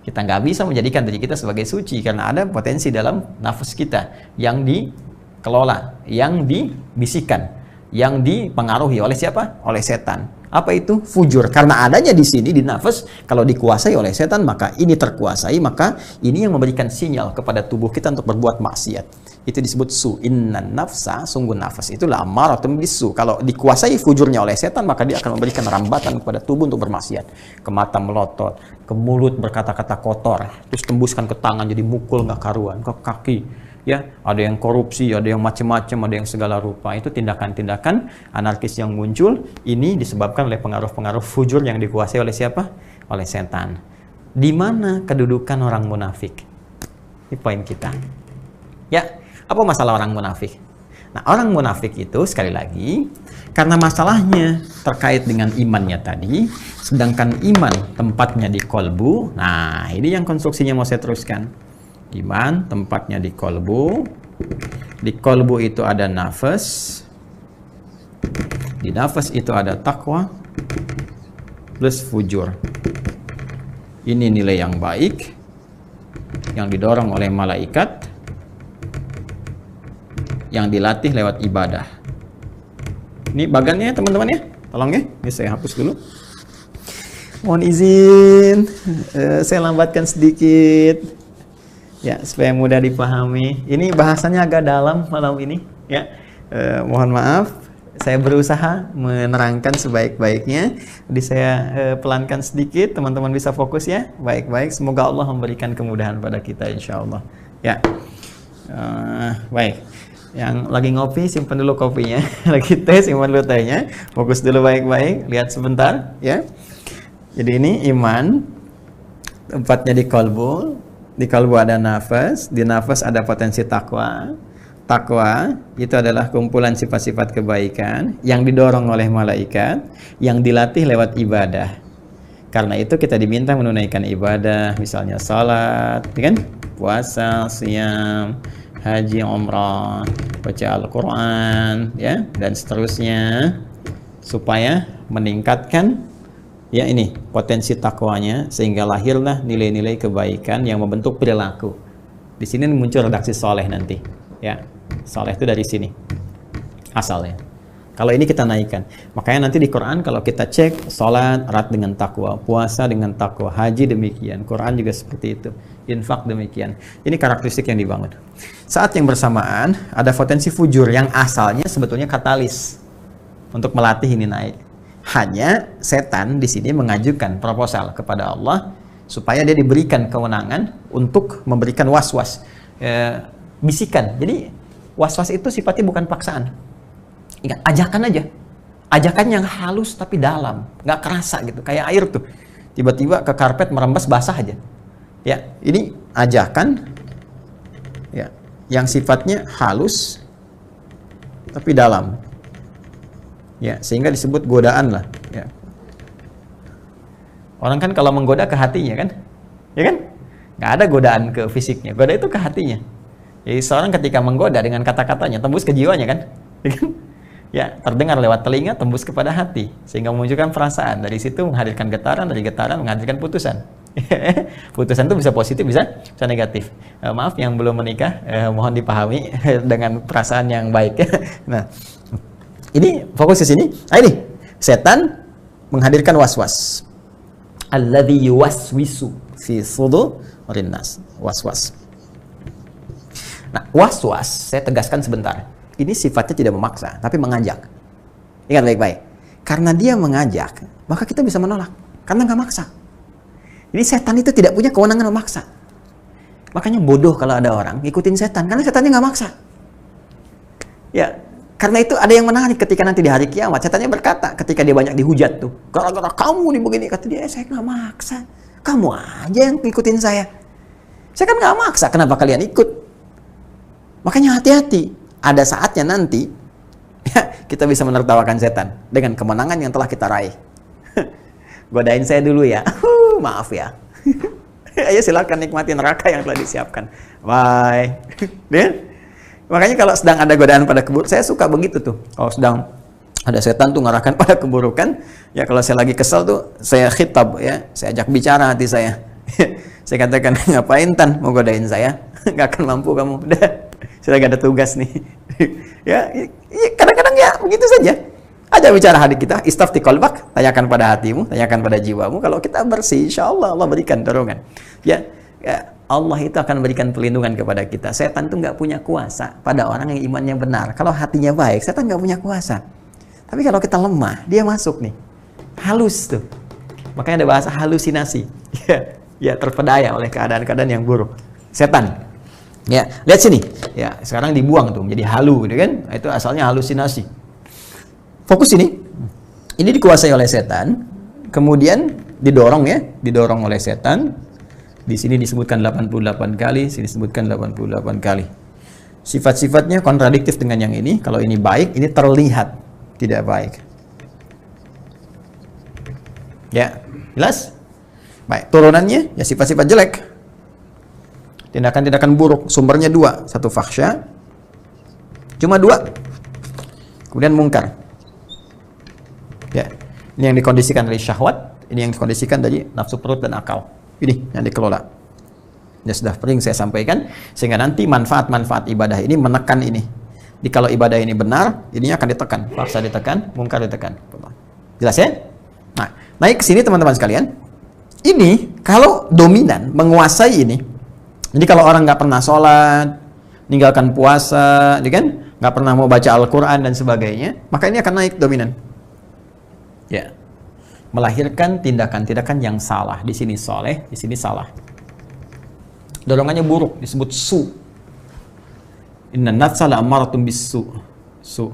Kita nggak bisa menjadikan diri kita sebagai suci karena ada potensi dalam nafas kita yang dikelola, yang dibisikkan, yang dipengaruhi oleh siapa? Oleh setan. Apa itu? Fujur. Karena adanya di sini di nafas, kalau dikuasai oleh setan, maka ini terkuasai, maka ini yang memberikan sinyal kepada tubuh kita untuk berbuat maksiat. Itu disebut su. Innan nafsa, sungguh nafas itu la'ammaratun bisu. Kalau dikuasai fujurnya oleh setan, maka dia akan memberikan rambatan kepada tubuh untuk bermaksiat. Ke mata melotot, ke mulut berkata-kata kotor, terus tembuskan ke tangan jadi mukul nggak karuan, ke kaki. Ya, ada yang korupsi, ada yang macam-macam, ada yang segala rupa. Itu tindakan-tindakan anarkis yang muncul. Ini disebabkan oleh pengaruh-pengaruh fujur yang dikuasai oleh siapa? Oleh setan. Di mana kedudukan orang munafik? Ini poin kita. Ya, apa masalah orang munafik? Nah, orang munafik itu sekali lagi karena masalahnya terkait dengan imannya tadi, sedangkan iman tempatnya di kolbu. Nah, ini yang konstruksinya mau saya teruskan. Iman tempatnya di kolbu. Di kolbu itu ada nafas. Di nafas itu ada takwa plus fujur. Ini nilai yang baik yang didorong oleh malaikat, yang dilatih lewat ibadah. Ini bagannya teman-teman ya, tolong ya. Ini saya hapus dulu. Mohon izin, saya lambatkan sedikit. Ya, supaya mudah dipahami. Ini bahasanya agak dalam malam ini, ya. Mohon maaf, saya berusaha menerangkan sebaik-baiknya. Jadi saya pelankan sedikit, teman-teman bisa fokus ya. Baik-baik, semoga Allah memberikan kemudahan pada kita insya Allah. Ya, baik. Yang lagi ngopi simpan dulu kopinya, lagi teh simpan dulu tehnya. Fokus dulu baik-baik, lihat sebentar, ya. Jadi ini iman, tempatnya di kalbu. Di kalbu ada nafas, di nafas ada potensi takwa. Takwa itu adalah kumpulan sifat-sifat kebaikan yang didorong oleh malaikat, yang dilatih lewat ibadah. Karena itu kita diminta menunaikan ibadah, misalnya salat, kan? Puasa, siam, haji, umrah, baca Al-Quran, ya, dan seterusnya, supaya meningkatkan ya ini potensi takwanya, sehingga lahirlah nilai-nilai kebaikan yang membentuk perilaku. Di sini muncul redaksi soleh nanti, ya. Soleh itu dari sini asalnya. Kalau ini kita naikkan, makanya nanti di Quran kalau kita cek, salat erat dengan takwa, puasa dengan takwa, haji demikian, Quran juga seperti itu, infak demikian. Ini karakteristik yang dibangun. Saat yang bersamaan ada potensi fujur yang asalnya sebetulnya katalis untuk melatih ini naik. Hanya setan di sini mengajukan proposal kepada Allah supaya dia diberikan kewenangan untuk memberikan was-was, bisikan. Jadi was-was itu sifatnya bukan paksaan. Ingat, ajakan aja. Ajakan yang halus tapi dalam, nggak kerasa gitu, kayak air tuh. Tiba-tiba ke karpet merembes basah aja. Ya, ini ajakan ya, yang sifatnya halus tapi dalam. Ya, sehingga disebut godaan lah, ya. Orang kan kalau menggoda ke hatinya kan? Ya kan? Nggak ada godaan ke fisiknya, goda itu ke hatinya. Jadi seorang ketika menggoda dengan kata-katanya tembus ke jiwanya kan? Ya kan? Ya, terdengar lewat telinga, tembus kepada hati, sehingga memunculkan perasaan. Dari situ menghadirkan getaran, dari getaran menghadirkan putusan. Putusan itu bisa positif, bisa negatif. Maaf yang belum menikah, mohon dipahami dengan perasaan yang baik. Nah, ini fokus di sini. Nah, ini setan menghadirkan was-was. Alladzi yuwaswisu fi sudurin nas. Was-was. Nah, was-was saya tegaskan sebentar. Ini sifatnya tidak memaksa, tapi mengajak. Ingat baik-baik. Karena dia mengajak, maka kita bisa menolak. Karena nggak maksa. Jadi setan itu tidak punya kewenangan memaksa. Makanya bodoh kalau ada orang ngikutin setan, karena setannya nggak maksa. Ya, karena itu ada yang menarik ketika nanti di hari kiamat, setannya berkata ketika dia banyak dihujat tuh, gara-gara kamu nih begini, kata dia, saya nggak maksa, kamu aja yang ngikutin saya kan nggak maksa, kenapa kalian ikut? Makanya hati-hati, ada saatnya nanti ya, kita bisa menertawakan setan dengan kemenangan yang telah kita raih. Godain saya dulu ya, maaf ya. Ayo silakan nikmati neraka yang telah disiapkan, bye. Ya? Makanya kalau sedang ada godaan pada keburukan, saya suka begitu tuh. Kalau sedang ada setan tuh ngarahkan pada keburukan, ya kalau saya lagi kesel tuh, saya khitab ya, saya ajak bicara hati saya. Saya katakan, ngapain Tan mau godain saya? Nggak akan mampu kamu. Udah, saya lagi ada tugas nih. Ya, kadang-kadang ya begitu saja. Aja bicara hati kita, istafti qalbak, tanyakan pada hatimu, tanyakan pada jiwamu. Kalau kita bersih, insya Allah Allah berikan dorongan. Ya, Allah itu akan berikan perlindungan kepada kita. Setan itu nggak punya kuasa pada orang yang imannya benar. Kalau hatinya baik, setan nggak punya kuasa. Tapi kalau kita lemah, dia masuk nih. Halus tuh. Makanya ada bahasa halusinasi. Ya, terpedaya oleh keadaan-keadaan yang buruk. Setan. Ya, lihat sini. Ya, sekarang dibuang tuh menjadi halu, gitu kan? Itu asalnya halusinasi. Fokus ini. Ini dikuasai oleh setan. Kemudian didorong ya, didorong oleh setan. Di sini disebutkan 88 kali, sini disebutkan 88 kali. Sifat-sifatnya kontradiktif dengan yang ini. Kalau ini baik, ini terlihat tidak baik. Ya, jelas? Baik, turunannya ya sifat-sifat jelek. Tindakan-tindakan buruk, sumbernya dua. Satu fakhsya, cuma dua. Kemudian mungkar. Ya, ini yang dikondisikan dari syahwat, ini yang dikondisikan dari nafsu perut dan akal. Ini yang dikelola. Ya sudah sering saya sampaikan, sehingga nanti manfaat-manfaat ibadah ini menekan ini. Jadi kalau ibadah ini benar, ininya akan ditekan, paksa ditekan, mungkar ditekan. Jelas ya? Nah, naik ke sini teman-teman sekalian. Ini kalau dominan menguasai ini, Jadi kalau orang nggak pernah sholat, meninggalkan puasa, ya kan, nggak pernah mau baca Al-Quran dan sebagainya, maka ini akan naik dominan. Ya, melahirkan tindakan-tindakan yang salah. Di sini soleh, di sini salah. Dorongannya buruk, disebut su. Inna nafsa la'ammaratun bis-su. Su.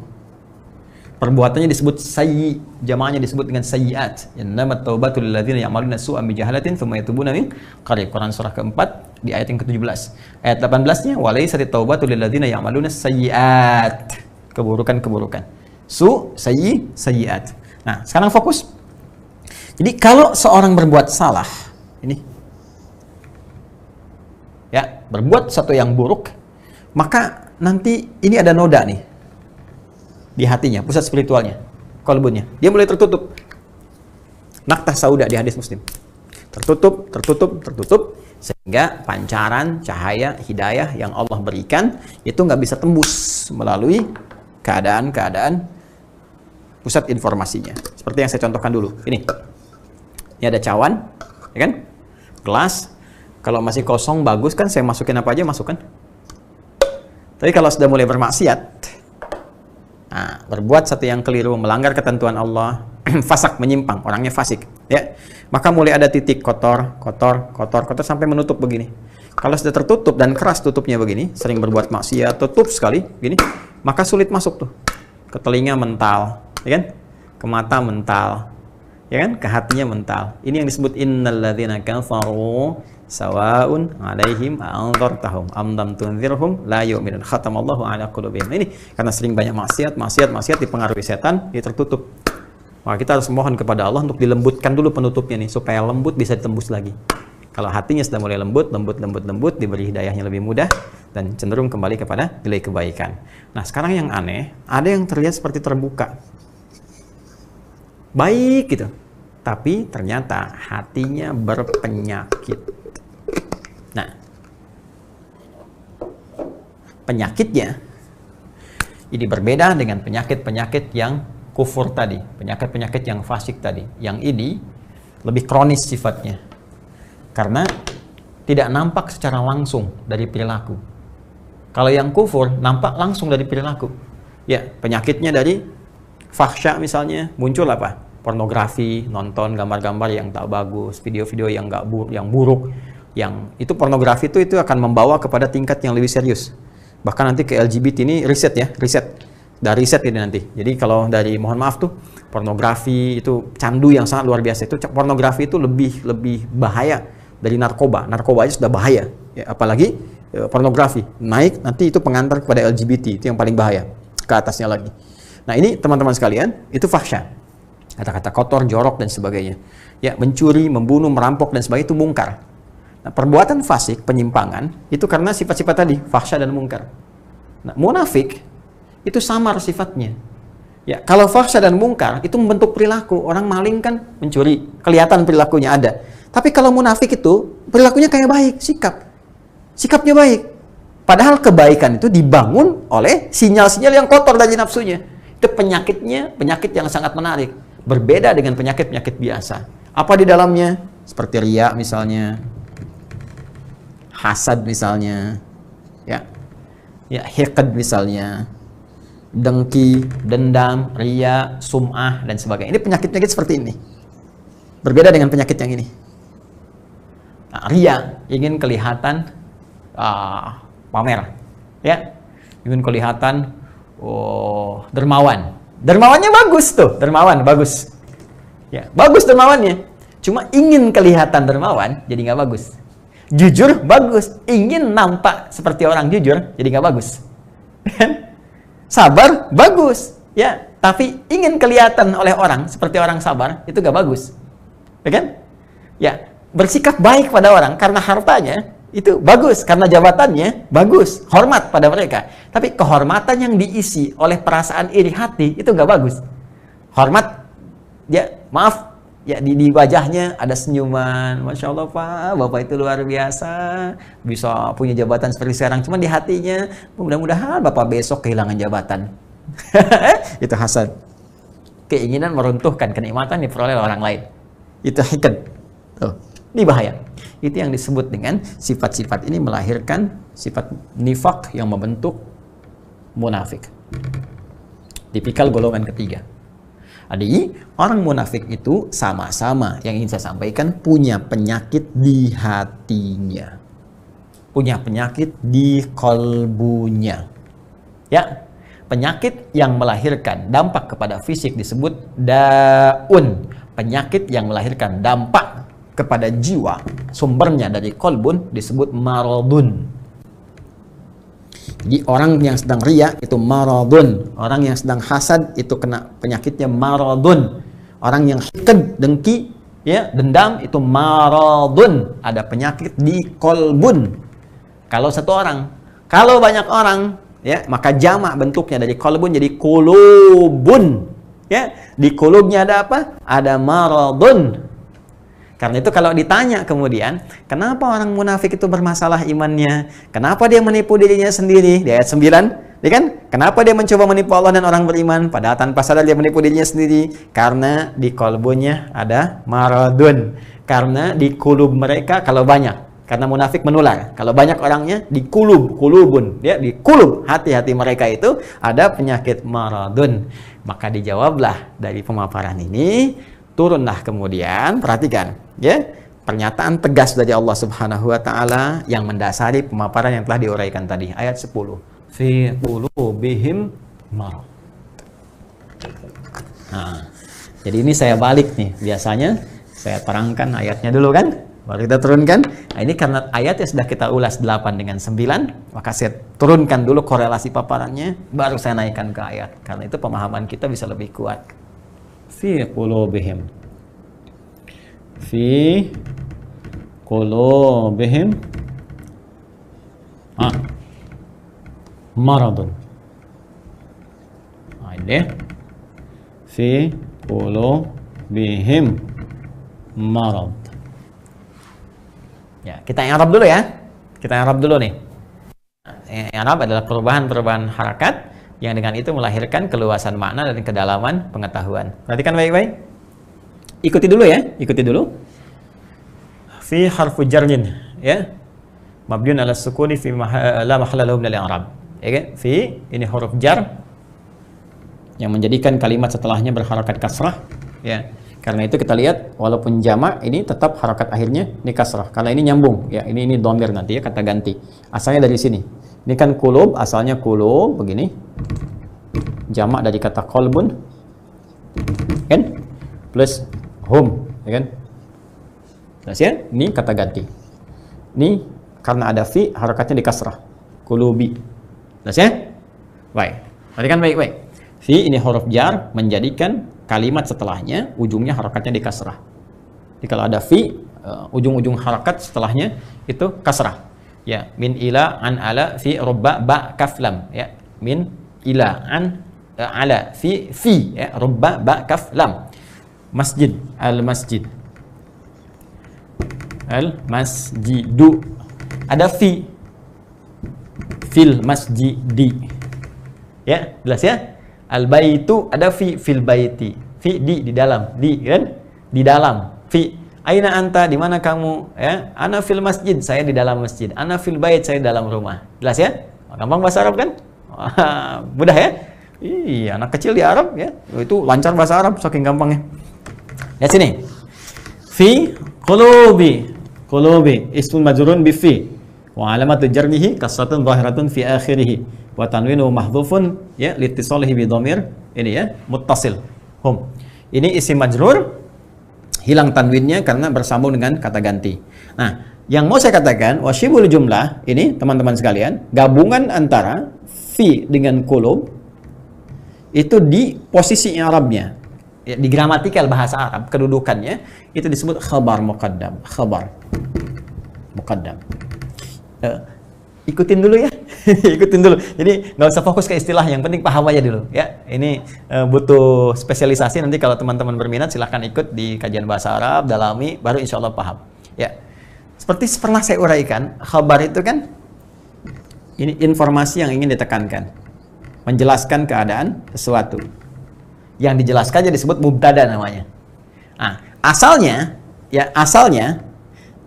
Perbuatannya disebut sayyi, jamaahnya disebut dengan sayyiat. Innamat taubatu lil ladzina ya'maluna su'a bi jahalatin tsumma yatubuna min qarib. Quran surah keempat di ayat yang ke-17. Ayat 18-nya walaysat taubatu lil ladzina ya'maluna sayyiat. Keburukan-keburukan. Su, sayyi, sayyiat. Nah, sekarang fokus. Jadi kalau seorang berbuat salah, ini ya, berbuat satu yang buruk, maka nanti ini ada noda nih di hatinya, pusat spiritualnya, kolbunya. Dia mulai tertutup. Naktah sauda di hadis Muslim. Tertutup, tertutup, tertutup, sehingga pancaran cahaya hidayah yang Allah berikan itu nggak bisa tembus melalui keadaan-keadaan pusat informasinya. Seperti yang saya contohkan dulu. Ini ada cawan, ya kan? Gelas. Kalau masih kosong bagus kan, saya masukin apa aja masukkan. Tapi kalau sudah mulai bermaksiat, nah, berbuat satu yang keliru, melanggar ketentuan Allah, fasak, menyimpang, orangnya fasik, ya, maka mulai ada titik kotor, kotor, kotor, kotor sampai menutup begini. Kalau sudah tertutup dan keras tutupnya begini, sering berbuat maksiat, tutup sekali, begini, maka sulit masuk tuh. Ke telinga mental, ya kan? Ke mata mental, ya kan? Ke hatinya mental. Ini yang disebut innal ladzina kafaru sawaun alaihim a'anzartahum am lam tunzirhum la yu'minun khatamallahu ala qulubihim. Ini karena sering banyak maksiat dipengaruhi setan, dia tertutup. Maka kita harus mohon kepada Allah untuk dilembutkan dulu penutupnya nih, supaya lembut bisa ditembus lagi. Kalau hatinya sudah mulai lembut, diberi hidayahnya lebih mudah dan cenderung kembali kepada nilai kebaikan. Nah, sekarang yang aneh, ada yang terlihat seperti terbuka, baik gitu, tapi ternyata hatinya berpenyakit. Nah, penyakitnya ini berbeda dengan penyakit-penyakit yang kufur tadi, penyakit-penyakit yang fasik tadi. Yang ini lebih kronis sifatnya, karena tidak nampak secara langsung dari perilaku. Kalau yang kufur nampak langsung dari perilaku. Ya, penyakitnya dari fahsya misalnya, muncul apa? Pornografi, nonton gambar-gambar yang tak bagus, video-video yang buruk. Yang itu pornografi itu akan membawa kepada tingkat yang lebih serius. Bahkan nanti ke LGBT ini riset ini nanti. Jadi kalau dari, mohon maaf tuh, pornografi itu candu yang sangat luar biasa. Itu pornografi itu lebih bahaya dari narkoba. Narkoba aja sudah bahaya, ya, apalagi pornografi. Naik nanti itu pengantar kepada LGBT, itu yang paling bahaya. Ke atasnya lagi. Nah, ini teman-teman sekalian, itu fahsya. Kata-kata kotor, jorok dan sebagainya. Ya, mencuri, membunuh, merampok dan sebagainya itu mungkar. Nah, perbuatan fasik, penyimpangan, itu karena sifat-sifat tadi, fahsya dan mungkar. Nah, munafik, itu samar sifatnya. Ya, kalau fahsya dan mungkar, itu membentuk perilaku. Orang maling kan mencuri, kelihatan perilakunya ada. Tapi kalau munafik itu, perilakunya kayak baik, sikapnya baik. Padahal kebaikan itu dibangun oleh sinyal-sinyal yang kotor dari nafsunya. Itu penyakitnya, penyakit yang sangat menarik. Berbeda dengan penyakit-penyakit biasa. Apa di dalamnya? Seperti riya misalnya, hasad misalnya, ya hiqad misalnya, dengki, dendam, riya, sum'ah dan sebagainya. Ini penyakit-penyakit seperti ini. Berbeda dengan penyakit yang ini. Nah, riya, ingin kelihatan pamer, ya, ingin kelihatan dermawan. Dermawannya bagus tuh, dermawan bagus, ya, bagus dermawannya. Cuma ingin kelihatan dermawan, jadi nggak bagus. Jujur bagus, ingin nampak seperti orang jujur, jadi nggak bagus. Sabar bagus, ya, tapi ingin kelihatan oleh orang seperti orang sabar, itu nggak bagus, ya kan? Ya, bersikap baik pada orang karena hartanya itu bagus, karena jabatannya bagus, hormat pada mereka. Tapi kehormatan yang diisi oleh perasaan iri hati itu nggak bagus. Hormat, ya, maaf. Ya, di wajahnya ada senyuman, Masya Allah Pak, Bapak itu luar biasa, bisa punya jabatan seperti sekarang. Cuma di hatinya, mudah-mudahan Bapak besok kehilangan jabatan. Itu hasad. Keinginan meruntuhkan kenikmatan diperoleh orang lain. Itu hikad. Tuh, ini bahaya. Itu yang disebut dengan sifat-sifat ini melahirkan sifat nifak yang membentuk munafik. Tipikal golongan ketiga. Jadi orang munafik itu sama-sama yang ingin saya sampaikan punya penyakit di hatinya, punya penyakit di kolbunya. Ya, penyakit yang melahirkan dampak kepada fisik disebut daun. Penyakit yang melahirkan dampak kepada jiwa, sumbernya dari kolbun disebut maradun. Jadi orang yang sedang riya itu maradun, orang yang sedang hasad itu kena penyakitnya maradun, orang yang hikd, dengki, ya, dendam itu maradun, ada penyakit di kolbun. Kalau satu orang, kalau banyak orang, ya, maka jamak bentuknya dari kolbun jadi kulubun, ya, di kulubnya ada apa? Ada maradun. Karena itu kalau ditanya kemudian, kenapa orang munafik itu bermasalah imannya? Kenapa dia menipu dirinya sendiri? Di ayat 9, ya kan? Kenapa dia mencoba menipu Allah dan orang beriman? Padahal tanpa sadar dia menipu dirinya sendiri. Karena di kolbunya ada maradun. Karena di kulub mereka kalau banyak. Karena munafik menular. Kalau banyak orangnya di kulubun. Ya, di kulub hati-hati mereka itu ada penyakit maradun. Maka dijawablah dari pemaparan ini. Turunlah kemudian, perhatikan, ya, pernyataan tegas dari Allah Subhanahu wa taala yang mendasari pemaparan yang telah diuraikan tadi, ayat 10. Fi qulubihim marad. Nah, jadi ini saya balik nih. Biasanya saya terangkan ayatnya dulu kan, baru kita turunkan. Nah, ini karena ayatnya sudah kita ulas 8 dengan 9, maka saya turunkan dulu korelasi paparannya, baru saya naikkan ke ayat. Karena itu pemahaman kita bisa lebih kuat. Fi qulubihim, fi qulubihim maradun. Ini fi qulubihim marad. Ya, kita i'rab dulu ya. Kita i'rab dulu nih. I'rab adalah perubahan-perubahan harakat yang dengan itu melahirkan keluasan makna dan kedalaman pengetahuan. Perhatikan baik-baik. Ikuti dulu ya, ikuti dulu. Fi harfu jarrin, ya. Mabniun ala sukuni fi la mahalla lahu min al-i'rab. Ya kan? Fi ini huruf jar yang menjadikan kalimat setelahnya berharakat kasrah, ya. Karena itu kita lihat walaupun jamak ini tetap harakat akhirnya ini kasrah. Karena ini nyambung, ya. Ini dhamir nanti ya, kata ganti. Asalnya dari sini. Ini kan kulub, asalnya kulub begini. Jamak dari kata kolbun, kan? Plus hum, ya kan? Jelas ya? Ini kata ganti. Ini karena ada fi, harakatnya di kasrah. Kulubi. Jelas ya? Baik. Perhatikan baik-baik. Fi ini huruf jar menjadikan kalimat setelahnya ujungnya harakatnya di kasrah. Jadi kalau ada fi, ujung-ujung harakat setelahnya itu kasrah. Ya, min ila an ala fi rubba ba kaf lam, ya. Min ila an ala fi ya, rubba ba kaf lam. Masjid, al masjid. Al masjidu. Ada fi. Fil masjidi. Ya, jelas ya? Al baitu ada fi fil baiti. Fi di dalam, di kan? Di dalam. Fi aina anta, di mana kamu? Ya, ana fil masjid, saya di dalam masjid. Ana fil bait, saya di dalam rumah. Jelas ya? Gampang bahasa Arab kan? Mudah ya? Iya, anak kecil di Arab ya. Itu lancar bahasa Arab saking gampangnya. Lihat sini. Fi qulubi. Qulubi ismun majrurun bi fi. Wa alamatu jarrihi kasratun zahiratun fi akhirih. Wa tanwinu mahdhufun ya liittisalihi bi dhamir ini ya muttasil. Hum. Ini isim majrur, hilang tanwinnya karena bersambung dengan kata ganti. Nah, yang mau saya katakan wasyibul jumlah ini teman-teman sekalian, gabungan antara fi dengan qulub itu di posisi i'rabnya, ya, di gramatikal bahasa Arab kedudukannya itu disebut khabar muqaddam. Khabar muqaddam. Ikutin dulu ya. Ikutin dulu. Jadi nggak usah fokus ke istilah, yang penting paham aja dulu ya. Ini butuh spesialisasi, nanti kalau teman-teman berminat silahkan ikut di kajian bahasa Arab, dalami, baru insya Allah paham ya. Seperti pernah saya uraikan, khabar itu kan ini informasi yang ingin ditekankan, menjelaskan keadaan sesuatu. Yang dijelaskannya disebut mubtada namanya. Nah, asalnya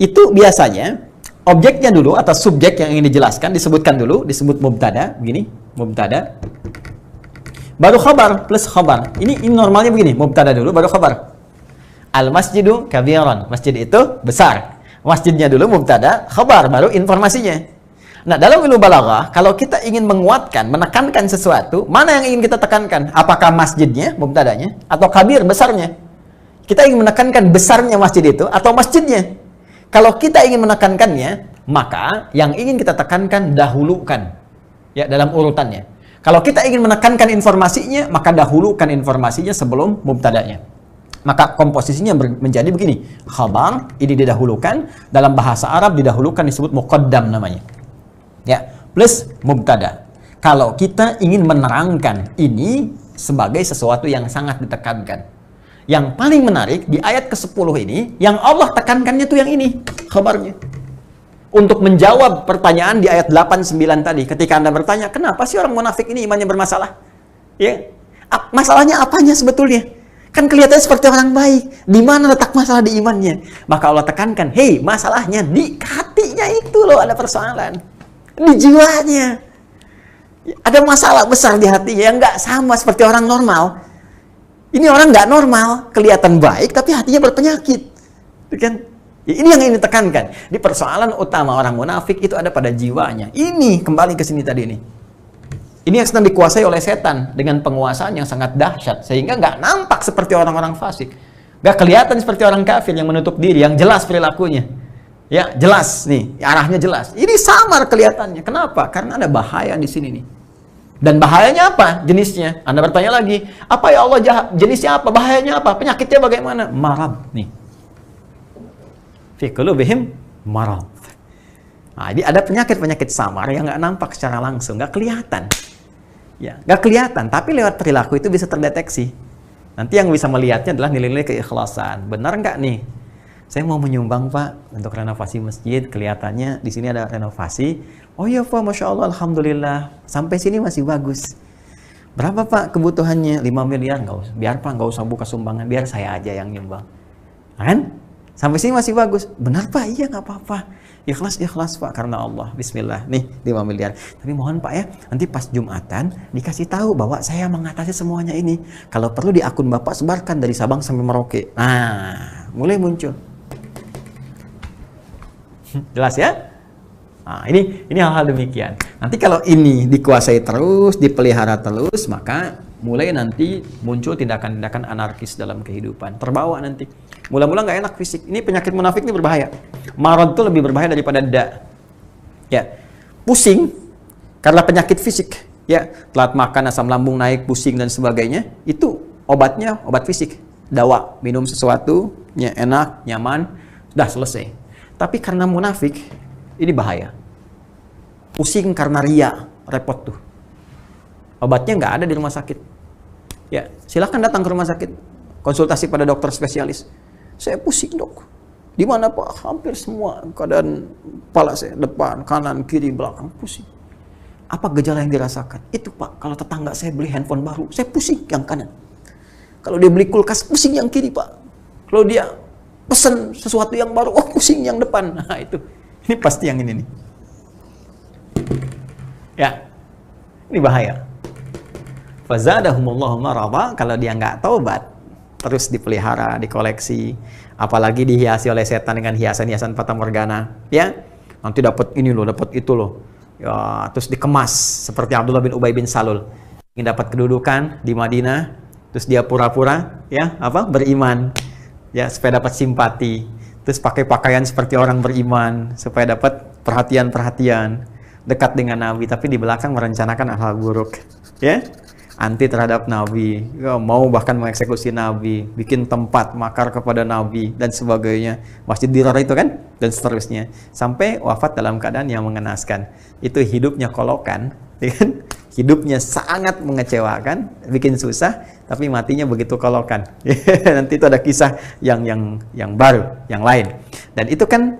itu biasanya objeknya dulu atau subjek yang ingin dijelaskan disebutkan dulu, disebut mubtada, begini, mubtada. Baru khabar plus khabar. Ini normalnya begini, mubtada dulu baru khabar. Al-masjidu kabiran. Masjid itu besar. Masjidnya dulu mubtada, khabar baru informasinya. Nah, dalam ilmu balaghah, kalau kita ingin menguatkan, menekankan sesuatu, mana yang ingin kita tekankan? Apakah masjidnya, mubtadanya, atau kabir, besarnya? Kita ingin menekankan besarnya masjid itu, atau masjidnya? Kalau kita ingin menekankannya, maka yang ingin kita tekankan dahulukan. Ya, dalam urutannya. Kalau kita ingin menekankan informasinya, maka dahulukan informasinya sebelum mubtadanya. Maka komposisinya menjadi begini. Khabar, ini didahulukan. Dalam bahasa Arab didahulukan disebut muqaddam namanya. Ya, plus mubtada. Kalau kita ingin menerangkan ini sebagai sesuatu yang sangat ditekankan. Yang paling menarik di ayat ke-10 ini, yang Allah tekankannya tuh yang ini, khabarnya. Untuk menjawab pertanyaan di ayat 8-9 tadi, ketika Anda bertanya, kenapa sih orang munafik ini imannya bermasalah? Ya, masalahnya apanya sebetulnya? Kan kelihatannya seperti orang baik. Di mana letak masalah di imannya? Maka Allah tekankan, hei, masalahnya di hatinya itu loh ada persoalan. Di jiwanya ada masalah besar di hatinya yang nggak sama seperti orang normal. Ini orang nggak normal, kelihatan baik tapi hatinya berpenyakit, kan? Ini yang ingin ditekankan. Di persoalan utama orang munafik itu ada pada jiwanya. Ini kembali ke sini tadi ini. Ini yang sedang dikuasai oleh setan dengan penguasaan yang sangat dahsyat sehingga nggak nampak seperti orang-orang fasik, nggak kelihatan seperti orang kafir yang menutup diri, yang jelas perilakunya. Ya, jelas nih, arahnya jelas. Ini samar kelihatannya. Kenapa? Karena ada bahaya di sini nih. Dan bahayanya apa? Jenisnya. Anda bertanya lagi, apa ya Allah jenisnya apa? Bahayanya apa? Penyakitnya bagaimana? Marad nih. Fi qulubihim marad. Nah, ini ada penyakit-penyakit samar yang nggak nampak secara langsung, nggak kelihatan. Ya, nggak kelihatan, tapi lewat perilaku itu bisa terdeteksi. Nanti yang bisa melihatnya adalah nilai-nilai keikhlasan. Benar nggak nih? Saya mau menyumbang Pak untuk renovasi masjid, kelihatannya di sini ada renovasi. Oh iya Pak, Masya Allah, Alhamdulillah, sampai sini masih bagus. Berapa Pak kebutuhannya? 5 miliar, nggak usah. Biar Pak, nggak usah buka sumbangan, biar saya aja yang nyumbang. Kan? Sampai sini masih bagus. Benar Pak, iya nggak apa-apa. Ikhlas Pak, karena Allah. Bismillah, nih 5 miliar. Tapi mohon Pak ya, nanti pas Jumatan dikasih tahu bahwa saya mengatasi semuanya ini. Kalau perlu di akun Bapak sebarkan dari Sabang sampai Merauke. Nah, mulai muncul. Jelas ya? Nah, ini hal-hal demikian. Nanti kalau ini dikuasai terus, dipelihara terus, maka mulai nanti muncul tindakan-tindakan anarkis dalam kehidupan. Terbawa nanti. Mula-mula nggak enak fisik. Ini penyakit munafik ini berbahaya. Marad itu lebih berbahaya daripada ya. Pusing karena penyakit fisik. Ya, telat makan, asam lambung naik, pusing dan sebagainya. Itu obatnya obat fisik. Dawa, minum sesuatu, ya, enak, nyaman, sudah selesai. Tapi karena munafik, ini bahaya. Pusing karena ria, repot tuh. Obatnya nggak ada di rumah sakit. Ya, silakan datang ke rumah sakit, konsultasi pada dokter spesialis. Saya pusing dok. Di mana Pak? Hampir semua keadaan kepala saya, depan, kanan, kiri, belakang, pusing. Apa gejala yang dirasakan? Itu Pak, kalau tetangga saya beli handphone baru, saya pusing yang kanan. Kalau dia beli kulkas, pusing yang kiri Pak. Kalau dia pesan sesuatu yang baru, oh pusing yang depan. Nah itu, ini pasti yang ini nih. Ya, ini bahaya. Fazadahumullahu marada, kalau dia nggak taubat, terus dipelihara, dikoleksi, apalagi dihiasi oleh setan dengan hiasan-hiasan fata morgana, ya, nanti dapat ini loh, dapat itu loh, ya, terus dikemas seperti Abdullah bin Ubay bin Salul, ingin dapat kedudukan di Madinah, terus dia pura-pura, ya, beriman. Ya, supaya dapat simpati. Terus pakai pakaian seperti orang beriman supaya dapat perhatian-perhatian, dekat dengan Nabi, tapi di belakang merencanakan hal-hal buruk. Ya, anti terhadap Nabi, ya, mau bahkan mengeksekusi Nabi, bikin tempat makar kepada Nabi dan sebagainya. Masjid Dirar itu kan, dan seterusnya. Sampai wafat dalam keadaan yang mengenaskan. Itu hidupnya kolokan, ya kan? Hidupnya sangat mengecewakan, bikin susah, tapi matinya begitu kolokan. Nanti itu ada kisah yang baru, yang lain. Dan itu kan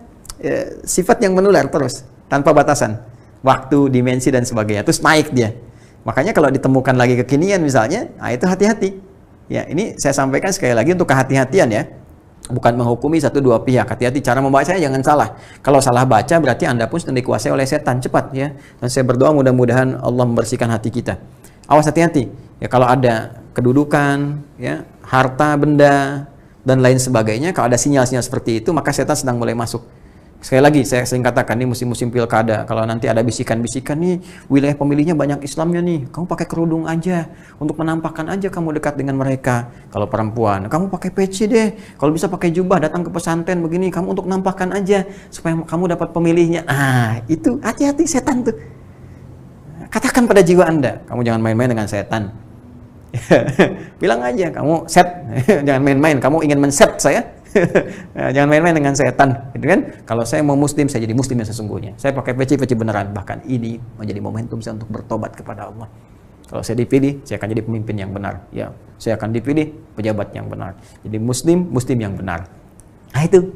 sifat yang menular terus, tanpa batasan. Waktu, dimensi, dan sebagainya. Terus naik dia. Makanya kalau ditemukan lagi kekinian misalnya, nah itu hati-hati. Ya, ini saya sampaikan sekali lagi untuk kehati-hatian ya. bukan menghukumi satu dua pihak. Hati-hati cara membacanya jangan salah. Kalau salah baca berarti Anda pun sedang dikuasai oleh setan. Cepat ya. Dan saya berdoa mudah-mudahan Allah membersihkan hati kita. Awas, hati-hati. Ya kalau ada kedudukan, ya, harta, benda dan lain sebagainya, kalau ada sinyal-sinyal seperti itu, maka setan sedang mulai masuk. Sekali lagi saya sering katakan, ini musim-musim pilkada, kalau nanti ada bisikan-bisikan nih, wilayah pemilihnya banyak Islamnya nih, kamu pakai kerudung aja, untuk menampakkan aja kamu dekat dengan mereka. Kalau perempuan, kamu pakai peci deh, kalau bisa pakai jubah, datang ke pesantren begini, kamu untuk nampakkan aja, supaya kamu dapat pemilihnya. Itu hati-hati setan tuh. Katakan pada jiwa Anda, kamu jangan main-main dengan setan. Bilang aja, kamu set, jangan main-main, kamu ingin men-set saya. Jangan main-main dengan setan, gitu kan? Kalau saya mau muslim, saya jadi muslim yang sesungguhnya. Saya pakai peci beneran. Bahkan ini menjadi momentum saya untuk bertobat kepada Allah. Kalau saya dipilih, saya akan jadi pemimpin yang benar. Ya, saya akan dipilih pejabat yang benar. Jadi muslim yang benar. Nah itu.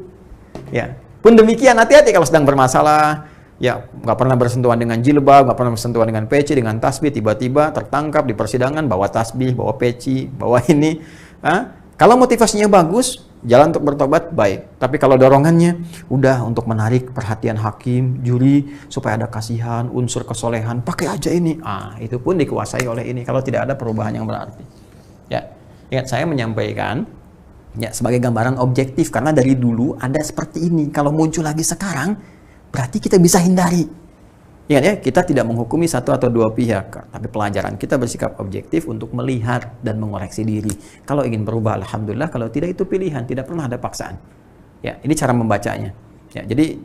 Ya. Pun demikian, hati-hati kalau sedang bermasalah. Ya, nggak pernah bersentuhan dengan jilbab, nggak pernah bersentuhan dengan peci, dengan tasbih, tiba-tiba tertangkap di persidangan, bawa tasbih, bawa peci, bawa ini. Kalau motivasinya bagus, jalan untuk bertobat, baik. Tapi kalau dorongannya udah untuk menarik perhatian hakim, juri, supaya ada kasihan, unsur kesolehan, pakai aja ini. Itu pun dikuasai oleh ini, kalau tidak ada perubahan yang berarti. Ya, ingat saya menyampaikan, ya sebagai gambaran objektif, karena dari dulu ada seperti ini. Kalau muncul lagi sekarang, berarti kita bisa hindari. Ingat ya, kita tidak menghukumi satu atau dua pihak, tapi pelajaran kita bersikap objektif untuk melihat dan mengoreksi diri. Kalau ingin berubah, alhamdulillah. Kalau tidak, itu pilihan, tidak pernah ada paksaan. Ya, ini cara membacanya. Ya, jadi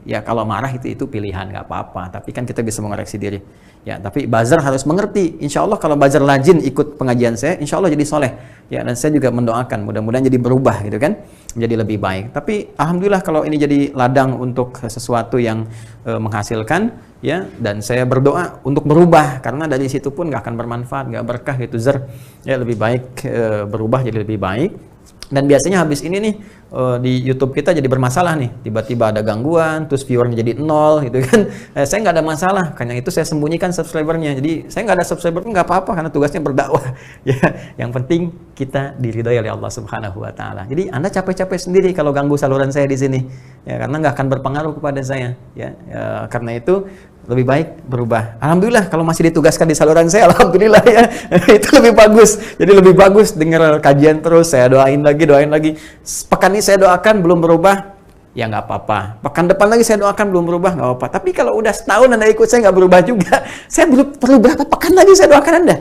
ya kalau marah itu pilihan, nggak apa-apa. Tapi kan kita bisa mengoreksi diri. Ya, tapi buzzer harus mengerti. Insya Allah kalau buzzer rajin ikut pengajian saya, insya Allah jadi soleh. Ya, dan saya juga mendoakan mudah-mudahan jadi berubah, gitu kan, menjadi lebih baik. Tapi alhamdulillah kalau ini jadi ladang untuk sesuatu yang menghasilkan, ya, dan saya berdoa untuk berubah, karena dari situ pun nggak akan bermanfaat, nggak berkah gitu, ya lebih baik berubah jadi lebih baik. Dan biasanya habis ini nih di YouTube kita jadi bermasalah nih, tiba-tiba ada gangguan, terus viewernya jadi 0 gitu kan. Saya nggak ada masalah, karena itu saya sembunyikan subscribernya. Jadi saya nggak ada subscriber pun nggak apa-apa, karena tugasnya berdakwah. Ya, yang penting kita diridhoi oleh Allah Subhanahu Wa Taala. Jadi Anda capek-capek sendiri kalau ganggu saluran saya di sini, ya, karena nggak akan berpengaruh kepada saya. Ya, karena itu lebih baik berubah. Alhamdulillah kalau masih ditugaskan di saluran saya, alhamdulillah ya. Itu lebih bagus. Jadi lebih bagus dengar kajian terus, saya doain lagi. Pekan ini saya doakan belum berubah, ya nggak apa-apa. Pekan depan lagi saya doakan belum berubah, nggak apa-apa. Tapi kalau udah setahun Anda ikut saya nggak berubah juga, saya perlu berapa pekan lagi saya doakan Anda.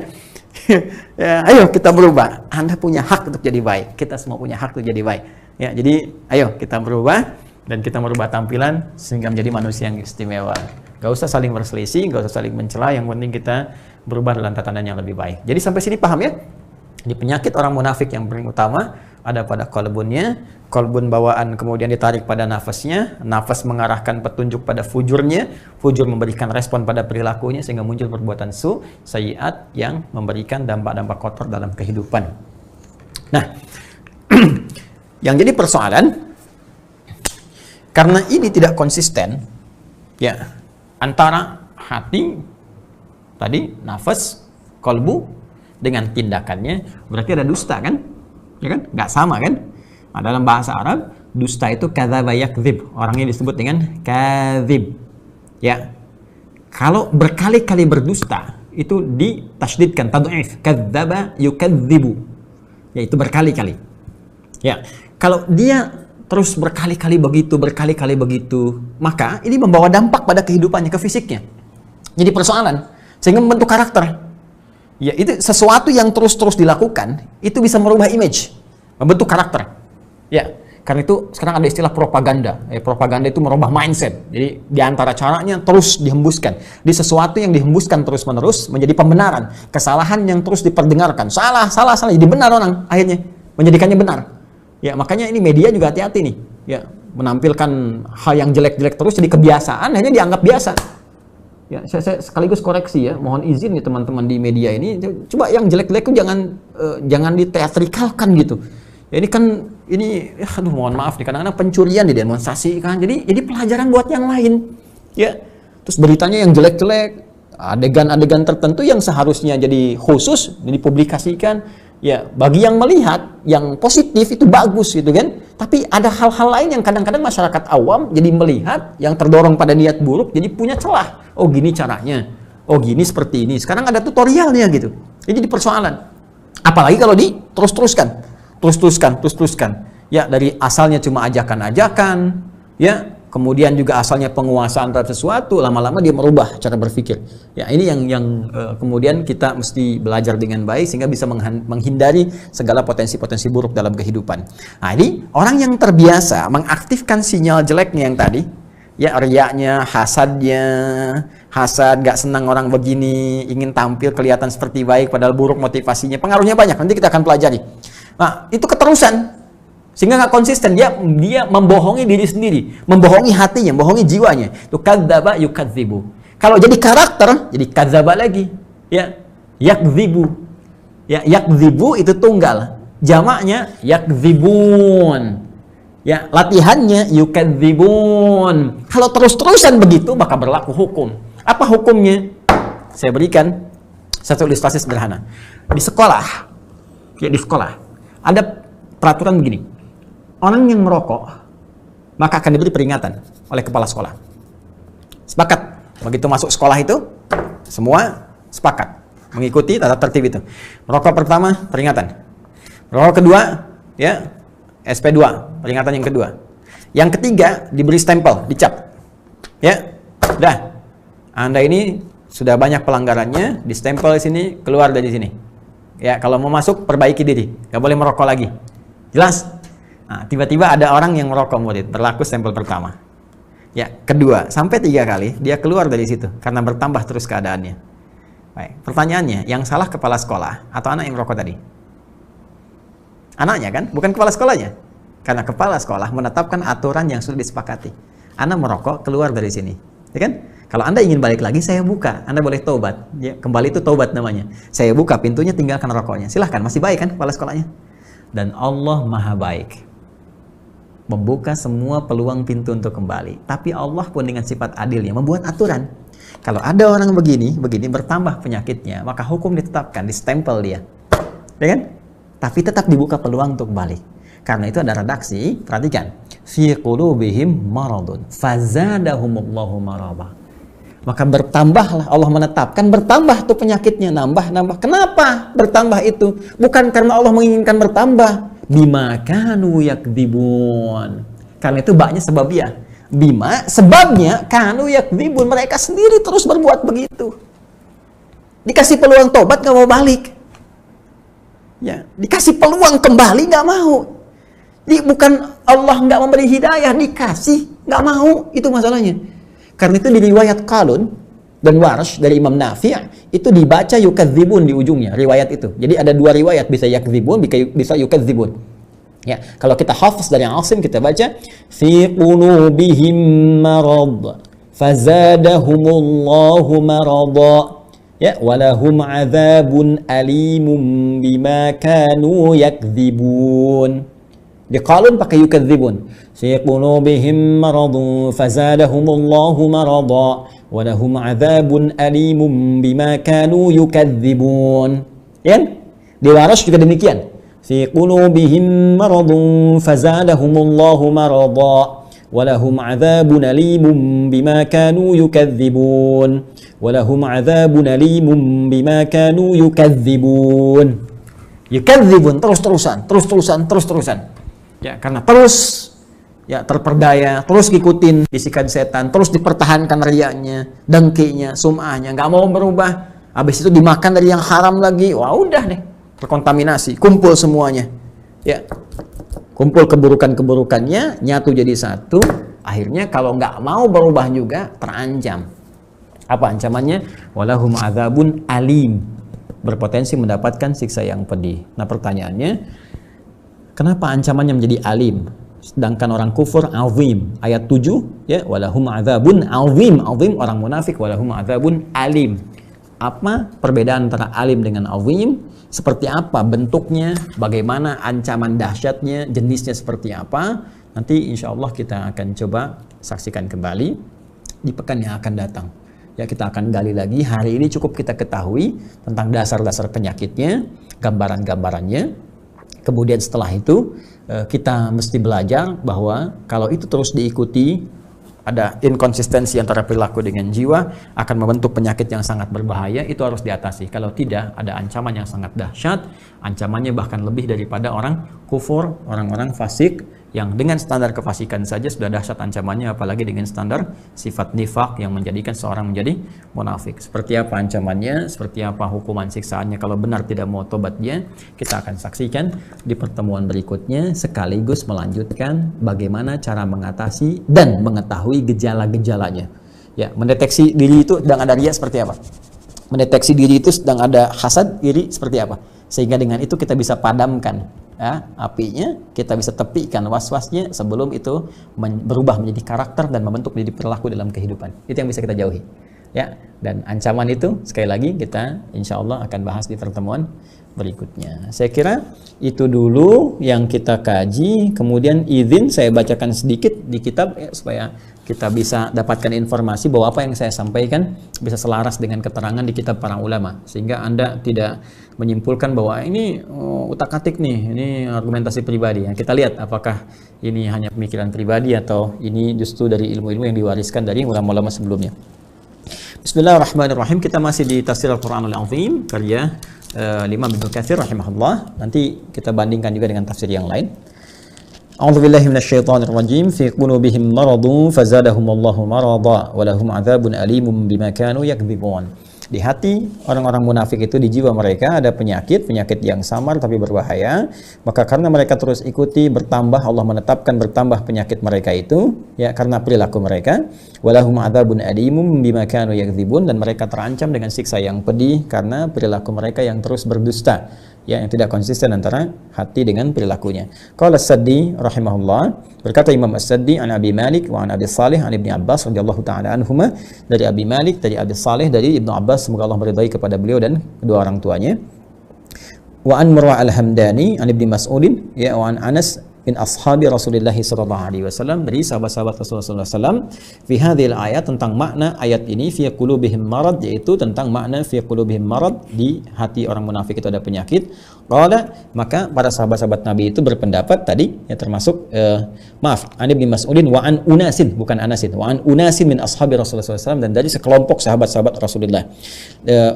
Ya, ayo kita berubah. Anda punya hak untuk jadi baik. Kita semua punya hak untuk jadi baik. Ya, jadi ayo kita berubah dan kita merubah tampilan sehingga menjadi manusia yang istimewa. Gak usah saling berselisih, gak usah saling mencela, yang penting kita berubah dalam tatanan yang lebih baik. Jadi sampai sini paham ya? Di penyakit orang munafik yang paling utama ada pada kolbunnya, kolbun bawaan kemudian ditarik pada nafasnya, nafas mengarahkan petunjuk pada fujurnya, fujur memberikan respon pada perilakunya sehingga muncul perbuatan sayyiat yang memberikan dampak-dampak kotor dalam kehidupan. Nah, yang jadi persoalan, karena ini tidak konsisten, ya, antara hati tadi, nafas, kolbu dengan tindakannya, berarti ada dusta kan? Ya kan? Nggak sama kan? Nah, dalam bahasa Arab, dusta itu kadzaba yakdzib. Orangnya disebut dengan kadzib. Ya. Kalau berkali-kali berdusta, itu ditasydidkan, tad'if, kadzaba yukadzibu. Yaitu berkali-kali. Ya. Kalau dia terus berkali-kali begitu, maka ini membawa dampak pada kehidupannya, ke fisiknya. Jadi persoalan, sehingga membentuk karakter. Ya, itu sesuatu yang terus-terus dilakukan, itu bisa merubah image, membentuk karakter. Ya, karena itu sekarang ada istilah propaganda. Propaganda itu merubah mindset. Jadi di antara caranya terus dihembuskan. Di sesuatu yang dihembuskan terus-menerus menjadi pembenaran. Kesalahan yang terus diperdengarkan. Salah. Jadi benar orang akhirnya. Menjadikannya benar. Ya, makanya ini media juga hati-hati nih. Ya, menampilkan hal yang jelek-jelek terus jadi kebiasaan, hanya dianggap biasa. Ya, saya sekaligus koreksi ya, mohon izin nih teman-teman di media ini, coba yang jelek-jelek itu jangan diteatrikalkan gitu. Ya, mohon maaf nih, kadang-kadang pencurian didemonstrasikan. Jadi pelajaran buat yang lain. Ya, terus beritanya yang jelek-jelek, adegan-adegan tertentu yang seharusnya jadi khusus dipublikasikan. Ya, bagi yang melihat yang positif itu bagus gitu kan. Tapi ada hal-hal lain yang kadang-kadang masyarakat awam jadi melihat yang terdorong pada niat buruk jadi punya celah. Oh, gini caranya. Oh, gini seperti ini. Sekarang ada tutorialnya gitu. Jadi persoalan. Apalagi kalau terus-teruskan. Terus-teruskan. Ya, dari asalnya cuma ajakan-ajakan, ya. Kemudian juga asalnya penguasaan terhadap sesuatu, lama-lama dia merubah cara berpikir. Ya, ini yang kemudian kita mesti belajar dengan baik sehingga bisa menghindari segala potensi-potensi buruk dalam kehidupan. Nah, ini orang yang terbiasa mengaktifkan sinyal jeleknya yang tadi, ya riyaknya, hasad, gak senang orang begini, ingin tampil kelihatan seperti baik padahal buruk motivasinya, pengaruhnya banyak. Nanti kita akan pelajari. Nah, itu keterusan. Sehingga nggak konsisten, dia membohongi diri sendiri, membohongi hatinya, membohongi jiwanya. Itu kadzdzaba yukadzibu. Kalau jadi karakter, jadi kadzdzaba lagi. Ya, yakdzibu. Ya, yakdzibu itu tunggal. Jamaknya yakdzibun. Ya, latihannya yukadzibun. Kalau terus-terusan begitu, maka berlaku hukum. Apa hukumnya? Saya berikan satu ilustrasi sederhana. Di sekolah, ada peraturan begini. Orang yang merokok, maka akan diberi peringatan oleh kepala sekolah. Sepakat. Begitu masuk sekolah itu, semua sepakat mengikuti tata tertib itu. Merokok pertama, peringatan. Merokok kedua, ya, SP2, peringatan yang kedua. Yang ketiga, diberi stempel, dicap. Ya, udah. Anda ini sudah banyak pelanggarannya, di stempel di sini, keluar dari sini. Ya, kalau mau masuk, perbaiki diri. Gak boleh merokok lagi. Jelas? Nah, tiba-tiba ada orang yang merokok murid, berlaku stempel pertama. Ya, kedua, sampai 3 kali, dia keluar dari situ, karena bertambah terus keadaannya. Baik, pertanyaannya, yang salah kepala sekolah, atau anak yang merokok tadi? Anaknya kan, bukan kepala sekolahnya. Karena kepala sekolah menetapkan aturan yang sudah disepakati. Anak merokok, keluar dari sini. Ya kan? Kalau Anda ingin balik lagi, saya buka. Anda boleh taubat. Ya, kembali itu taubat namanya. Saya buka pintunya, tinggalkan rokoknya. Silahkan, masih baik kan kepala sekolahnya? Dan Allah Maha Baik. Membuka semua peluang pintu untuk kembali. Tapi Allah pun dengan sifat adilnya membuat aturan. Kalau ada orang begini bertambah penyakitnya, maka hukum ditetapkan, distempel dia. Ya kan? Tapi tetap dibuka peluang untuk balik. Karena itu ada redaksi, perhatikan. Fi qulubihim maradun fazadahumullahu marada. Maka bertambahlah, Allah menetapkan bertambah tuh penyakitnya, nambah. Kenapa bertambah itu? Bukan karena Allah menginginkan bertambah. Bima kanu yakdzibun. Karena itu baknya sebabnya. Bima sebabnya kanu yakdzibun, mereka sendiri terus berbuat begitu. Dikasih peluang tobat gak mau balik. Ya, dikasih peluang kembali gak mau. Jadi bukan Allah gak memberi hidayah, dikasih gak mau, itu masalahnya. Karena itu di riwayat Qalun dan Warsh dari Imam Nafi' itu dibaca yukadzibun di ujungnya riwayat itu. Jadi ada 2 riwayat, bisa yakdzibun, bisa yukadzibun. Ya, kalau kita hafaz dari Asim kita baca fi qulubihim marad fazadahumullahu marada. Ya, walahum adzabun alimun bima kanu yakdzibun. Di Qalun pakai yukadzibun. Fi qulubihim marad fazadahumullahu marada. Walahum adzabun alimun bima kanu yukadzibun. Ya? Di Warsh juga demikian. Fi qulubihim maradun fazadahumullahu marada. Walahum adzabun alimun bima kanu yukadzibun. Walahum adzabun alimun bima kanu yukadzibun. Yukadzibun terus-terusan. Ya, karena terus ya terperdaya, terus ngikutin bisikan setan, terus dipertahankan riyanya, dengkinya, sum'ahnya, nggak mau berubah. Habis itu dimakan dari yang haram lagi, wah udah deh, terkontaminasi, kumpul semuanya. Ya, kumpul keburukannya, nyatu jadi satu. Akhirnya kalau nggak mau berubah juga terancam. Apa ancamannya? Walahum adzabun alim, berpotensi mendapatkan siksa yang pedih. Nah pertanyaannya, kenapa ancamannya menjadi alim? Sedangkan orang kufur azim, ayat 7 ya, walahum adzabun azim orang munafik, walahum adzabun alim. Apa perbedaan antara alim dengan azim? Seperti apa bentuknya, bagaimana ancaman dahsyatnya, jenisnya seperti apa? Nanti insya Allah kita akan coba saksikan kembali di pekan yang akan datang. Ya, kita akan gali lagi. Hari ini cukup kita ketahui tentang dasar-dasar penyakitnya. gambaran-gambarannya. Kemudian setelah itu kita mesti belajar bahwa kalau itu terus diikuti, ada inkonsistensi antara perilaku dengan jiwa, akan membentuk penyakit yang sangat berbahaya. Itu harus diatasi. Kalau tidak, ada ancaman yang sangat dahsyat. Ancamannya bahkan lebih daripada orang kufur, orang-orang fasik, yang dengan standar kefasikan saja sudah dahsyat ancamannya, apalagi dengan standar sifat nifak yang menjadikan seorang menjadi munafik. Seperti apa ancamannya, seperti apa hukuman siksaannya kalau benar tidak mau tobat dia, kita akan saksikan di pertemuan berikutnya, sekaligus melanjutkan bagaimana cara mengatasi dan mengetahui gejala-gejalanya. Ya, mendeteksi diri itu sedang ada riya seperti apa? Mendeteksi diri itu sedang ada hasad, iri seperti apa? Sehingga dengan itu kita bisa padamkan apinya, kita bisa tepikan was-wasnya sebelum itu berubah menjadi karakter dan membentuk menjadi perilaku dalam kehidupan. Itu yang bisa kita jauhi. Ya, dan ancaman itu sekali lagi kita insya Allah akan bahas di pertemuan berikutnya. Saya kira itu dulu yang kita kaji. Kemudian izin saya bacakan sedikit di kitab ya, supaya kita bisa dapatkan informasi bahwa apa yang saya sampaikan bisa selaras dengan keterangan di kitab para ulama, sehingga Anda tidak menyimpulkan bahwa ini utak-atik nih, ini argumentasi pribadi. Kita lihat apakah ini hanya pemikiran pribadi atau ini justru dari ilmu-ilmu yang diwariskan dari ulama-ulama sebelumnya. Bismillahirrahmanirrahim. Kita masih di Tafsir Al-Quranul Azim karya Imam Ibnu Katsir rahimahullah. Nanti kita bandingkan juga dengan tafsir yang lain. A'udzubillahi minasyaitonir rajim. Fi qulubihim maradun fazadahumullahu marada wa lahum 'adzabun alimun bima kanu yakdzibun. Di hati orang-orang munafik itu, di jiwa mereka ada penyakit yang samar tapi berbahaya. Maka karena mereka terus ikuti, bertambah, Allah menetapkan bertambah penyakit mereka itu ya karena perilaku mereka. Walahum adzabun alimum bima kanu yakdzibun, dan mereka terancam dengan siksa yang pedih karena perilaku mereka yang terus berdusta, ya, yang tidak konsisten antara hati dengan perilakunya. Qala As-Saddi rahimahullah, berkata Imam As-Saddi an Abi Malik wa an Abi Salih an Ibni Abbas radhiyallahu taala anhuma, dari Abi Malik, dari Abi Salih, dari Ibnu Abbas, semoga Allah meridai kepada beliau dan kedua orang tuanya. Wa an Murwa al-Hamdani an Ibni Mas'udin, ya, wa an Anas bin ashabi Rasulullah sallallahu alaihi wasallam, dari sahabat-sahabat Rasulullah sallallahu fi hadhil ayat, tentang makna ayat ini, fi qulubihim marad, yaitu tentang makna fi qulubihim marad, di hati orang munafik itu ada penyakit. Qala, maka para sahabat-sahabat Nabi itu berpendapat tadi ya, termasuk an Ibni Mas'udin wa an unasin, bukan Anasin, wa an unasin min ashabi Rasulullah sallallahu, dan dari sekelompok sahabat-sahabat Rasulullah.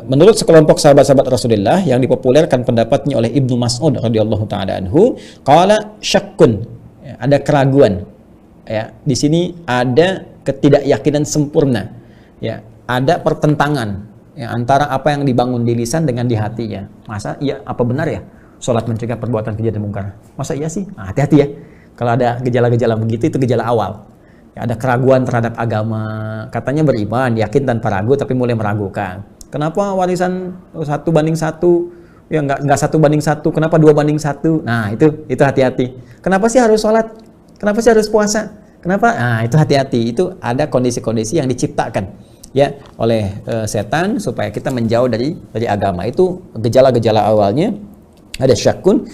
Menurut sekelompok sahabat-sahabat Rasulullah yang dipopulerkan pendapatnya oleh Ibnu Mas'ud radhiyallahu taala anhu, qala syakkun, ada keraguan ya, di sini ada ketidakyakinan sempurna ya, ada pertentangan ya, antara apa yang dibangun di lisan dengan di hatinya. Masa iya, apa benar ya sholat mencegah perbuatan keji dan mungkar? Masa iya sih? Nah, hati-hati ya, kalau ada gejala-gejala begitu, itu gejala awal ya, ada keraguan terhadap agama. Katanya beriman, yakin tanpa ragu, tapi mulai meragukan. Kenapa warisan 1:1 ya, nggak 1:1, kenapa 2:1? Nah, itu hati-hati. Kenapa sih harus sholat? Kenapa sih harus puasa? Kenapa? Nah, itu hati-hati. Itu ada kondisi-kondisi yang diciptakan ya oleh setan supaya kita menjauh dari agama. Itu gejala-gejala awalnya. Ada syakun,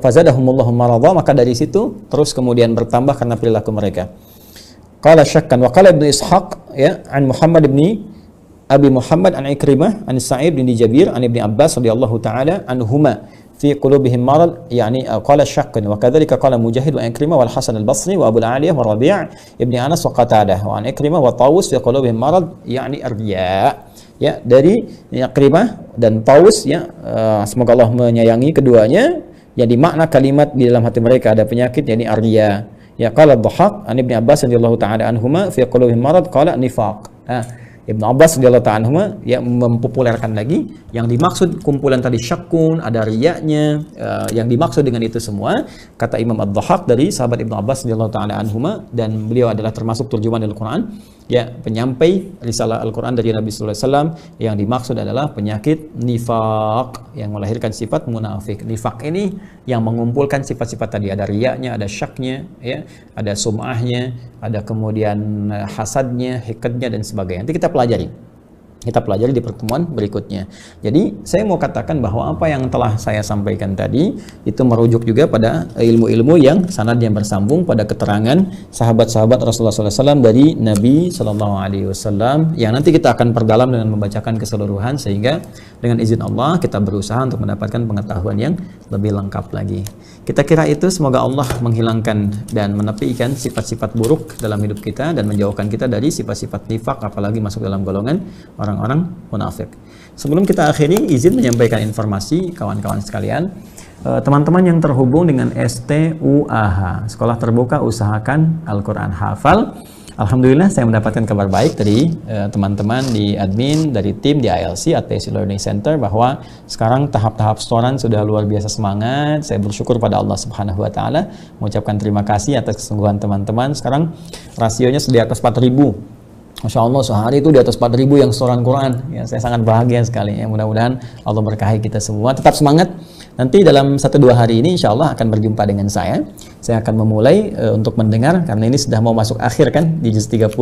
fazadahumullahu maradha, maka dari situ terus kemudian bertambah karena perilaku mereka. Qala syakkan wa qala Ibnu Ishaq ya an Muhammad ibni Abi Muhammad an Ikrimah an Sa'id bin Jabir an Ibni Abbas radhiyallahu taala anhuma fi qulubihim marad, yani qala syakkan, wa kadzalika qala Mujahid wa Ikrimah wal Hasan al-Basri wa Abu al-Aliyah wa Rabi' ibni Anas wa Qatadah wa an Ikrimah wa Tawus fi qulubihim marad, yani ar-riya. Ya, dari Ikrimah dan Tawus ya, semoga Allah menyayangi keduanya, yang dimakna kalimat di dalam hati mereka ada penyakit, yakni ar-riya. Ya, qala Dhahhak an Ibni Abbas radhiyallahu taala anhuma fi qulubihim marad qala nifaq. Ibnu Abbas radhiyallahu ta'ala anhu ya mempopulerkan lagi yang dimaksud kumpulan tadi syakun, ada riyanya, yang dimaksud dengan itu semua kata Imam Ad-Dhahhak dari sahabat Ibnu Abbas radhiyallahu ta'ala anhu, dan beliau adalah termasuk terjemahan Al-Quran ya, penyampai risalah Al-Quran dari Nabi sallallahu alaihi wasallam. Yang dimaksud adalah penyakit nifaq yang melahirkan sifat munafik. Nifaq ini yang mengumpulkan sifat-sifat tadi, ada riyanya, ada syaknya ya, ada sum'ahnya, ada kemudian hasadnya, hikatnya dan sebagainya. Nanti kita pelajari kita pelajari di pertemuan berikutnya. Jadi saya mau katakan bahwa apa yang telah saya sampaikan tadi itu merujuk juga pada ilmu-ilmu yang sanadnya bersambung pada keterangan sahabat-sahabat Rasulullah SAW dari Nabi SAW, yang nanti kita akan perdalam dengan membacakan keseluruhan, sehingga dengan izin Allah kita berusaha untuk mendapatkan pengetahuan yang lebih lengkap lagi. Kita kira itu, semoga Allah menghilangkan dan menepikan sifat-sifat buruk dalam hidup kita dan menjauhkan kita dari sifat-sifat nifak, apalagi masuk dalam golongan orang-orang munafik. Sebelum kita akhiri, izin menyampaikan informasi kawan-kawan sekalian. Teman-teman yang terhubung dengan STUAH, Sekolah Terbuka Usahakan Al-Quran Hafal, alhamdulillah saya mendapatkan kabar baik dari teman-teman di admin, dari tim di ILC atau Learning Center, bahwa sekarang tahap-tahap setoran sudah luar biasa semangat. Saya bersyukur pada Allah Subhanahu wa taala, mengucapkan terima kasih atas kesungguhan teman-teman. Sekarang rasionya sudah di atas 4.000. Masya Allah, sehari itu di atas 4.000 yang setoran Quran. Ya, saya sangat bahagia sekali. Ya, mudah-mudahan Allah berkahi kita semua. Tetap semangat. Nanti dalam 1-2 hari ini insya Allah akan berjumpa dengan saya. Saya akan memulai untuk mendengar, karena ini sudah mau masuk akhir kan, di juz 30.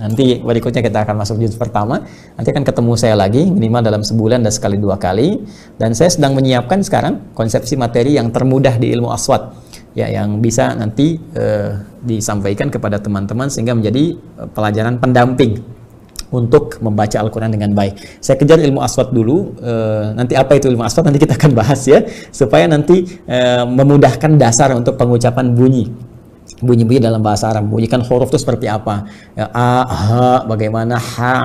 Nanti berikutnya kita akan masuk juz pertama. Nanti akan ketemu saya lagi minimal dalam sebulan dan sekali 2 kali. Dan saya sedang menyiapkan sekarang konsepsi materi yang termudah di ilmu aswad, ya, yang bisa nanti disampaikan kepada teman-teman sehingga menjadi pelajaran pendamping untuk membaca Al-Quran dengan baik. Saya kejar ilmu aswad dulu, nanti apa itu ilmu aswad nanti kita akan bahas ya, supaya nanti memudahkan dasar untuk pengucapan bunyi-bunyi dalam bahasa Arab. Bunyikan huruf itu seperti apa, ya, a, ha, bagaimana, ha,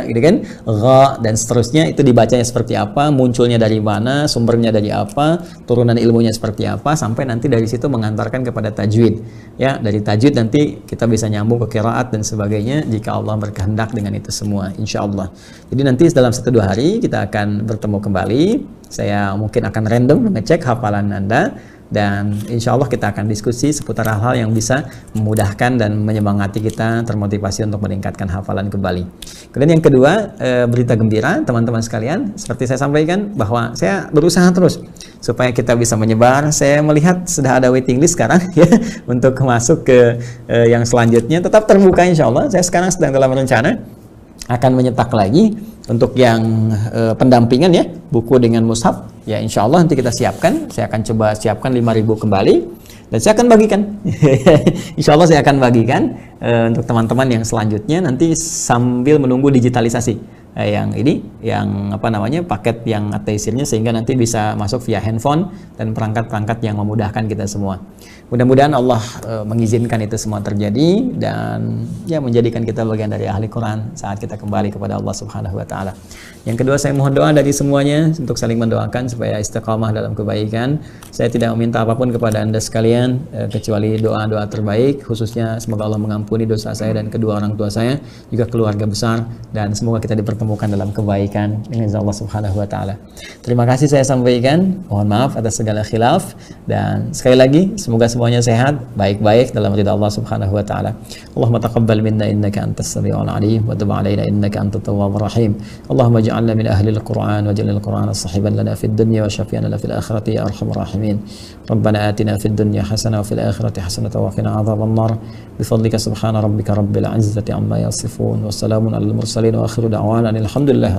gitu kan, gha, dan seterusnya itu dibacanya seperti apa, munculnya dari mana, sumbernya dari apa, turunan ilmunya seperti apa, sampai nanti dari situ mengantarkan kepada tajwid. Ya, dari tajwid nanti kita bisa nyambung ke qiraat dan sebagainya jika Allah berkehendak dengan itu semua, insya Allah. Jadi nanti dalam 1-2 hari kita akan bertemu kembali. Saya mungkin akan random mengecek hafalan Anda, dan insya Allah kita akan diskusi seputar hal-hal yang bisa memudahkan dan menyemangati kita, termotivasi untuk meningkatkan hafalan kembali. Kemudian yang kedua, berita gembira teman-teman sekalian, seperti saya sampaikan bahwa saya berusaha terus supaya kita bisa menyebar. Saya melihat sudah ada waiting list sekarang ya, untuk masuk ke yang selanjutnya. Tetap terbuka insya Allah. Saya sekarang sedang dalam rencana akan menyetak lagi untuk yang pendampingan ya, buku dengan mushaf ya, insya Allah nanti kita siapkan. Saya akan coba siapkan 5.000 kembali dan saya akan bagikan insya Allah saya akan bagikan untuk teman-teman yang selanjutnya nanti sambil menunggu digitalisasi yang ini, yang apa namanya, paket yang ateisirnya, sehingga nanti bisa masuk via handphone dan perangkat-perangkat yang memudahkan kita semua. Mudah-mudahan Allah mengizinkan itu semua terjadi dan ya menjadikan kita bagian dari ahli Quran saat kita kembali kepada Allah Subhanahu wa taala. Yang kedua, saya mohon doa dari semuanya untuk saling mendoakan supaya istiqamah dalam kebaikan. Saya tidak meminta apapun kepada Anda sekalian kecuali doa-doa terbaik, khususnya semoga Allah mengampuni dosa saya dan kedua orang tua saya, juga keluarga besar, dan semoga kita dipertemukan dalam kebaikan dengan Allah Subhanahu wa taala. Terima kasih saya sampaikan. Mohon maaf atas segala khilaf, dan sekali lagi semoga semuanya sehat, baik-baik dalam ridha Allah Subhanahu wa taala. Allahumma taqabbal minna innaka antas samiul alim wa tub alaina innaka antat tawwabur rahim. Allahumma ij'alna min ahli al-Qur'an waj'al al-Qur'ana sahiban lana fid dunya wa syafi'an lana fil akhirati ya arhamar rahimin. Rabbana atina fid dunya hasanah wa fil akhirati hasanah wa qina adzaban nar. Bi fadlika subhana rabbika rabbil izzati amma yasifun wa salamun alal mursalin wa akhiru da'wana alhamdulillah.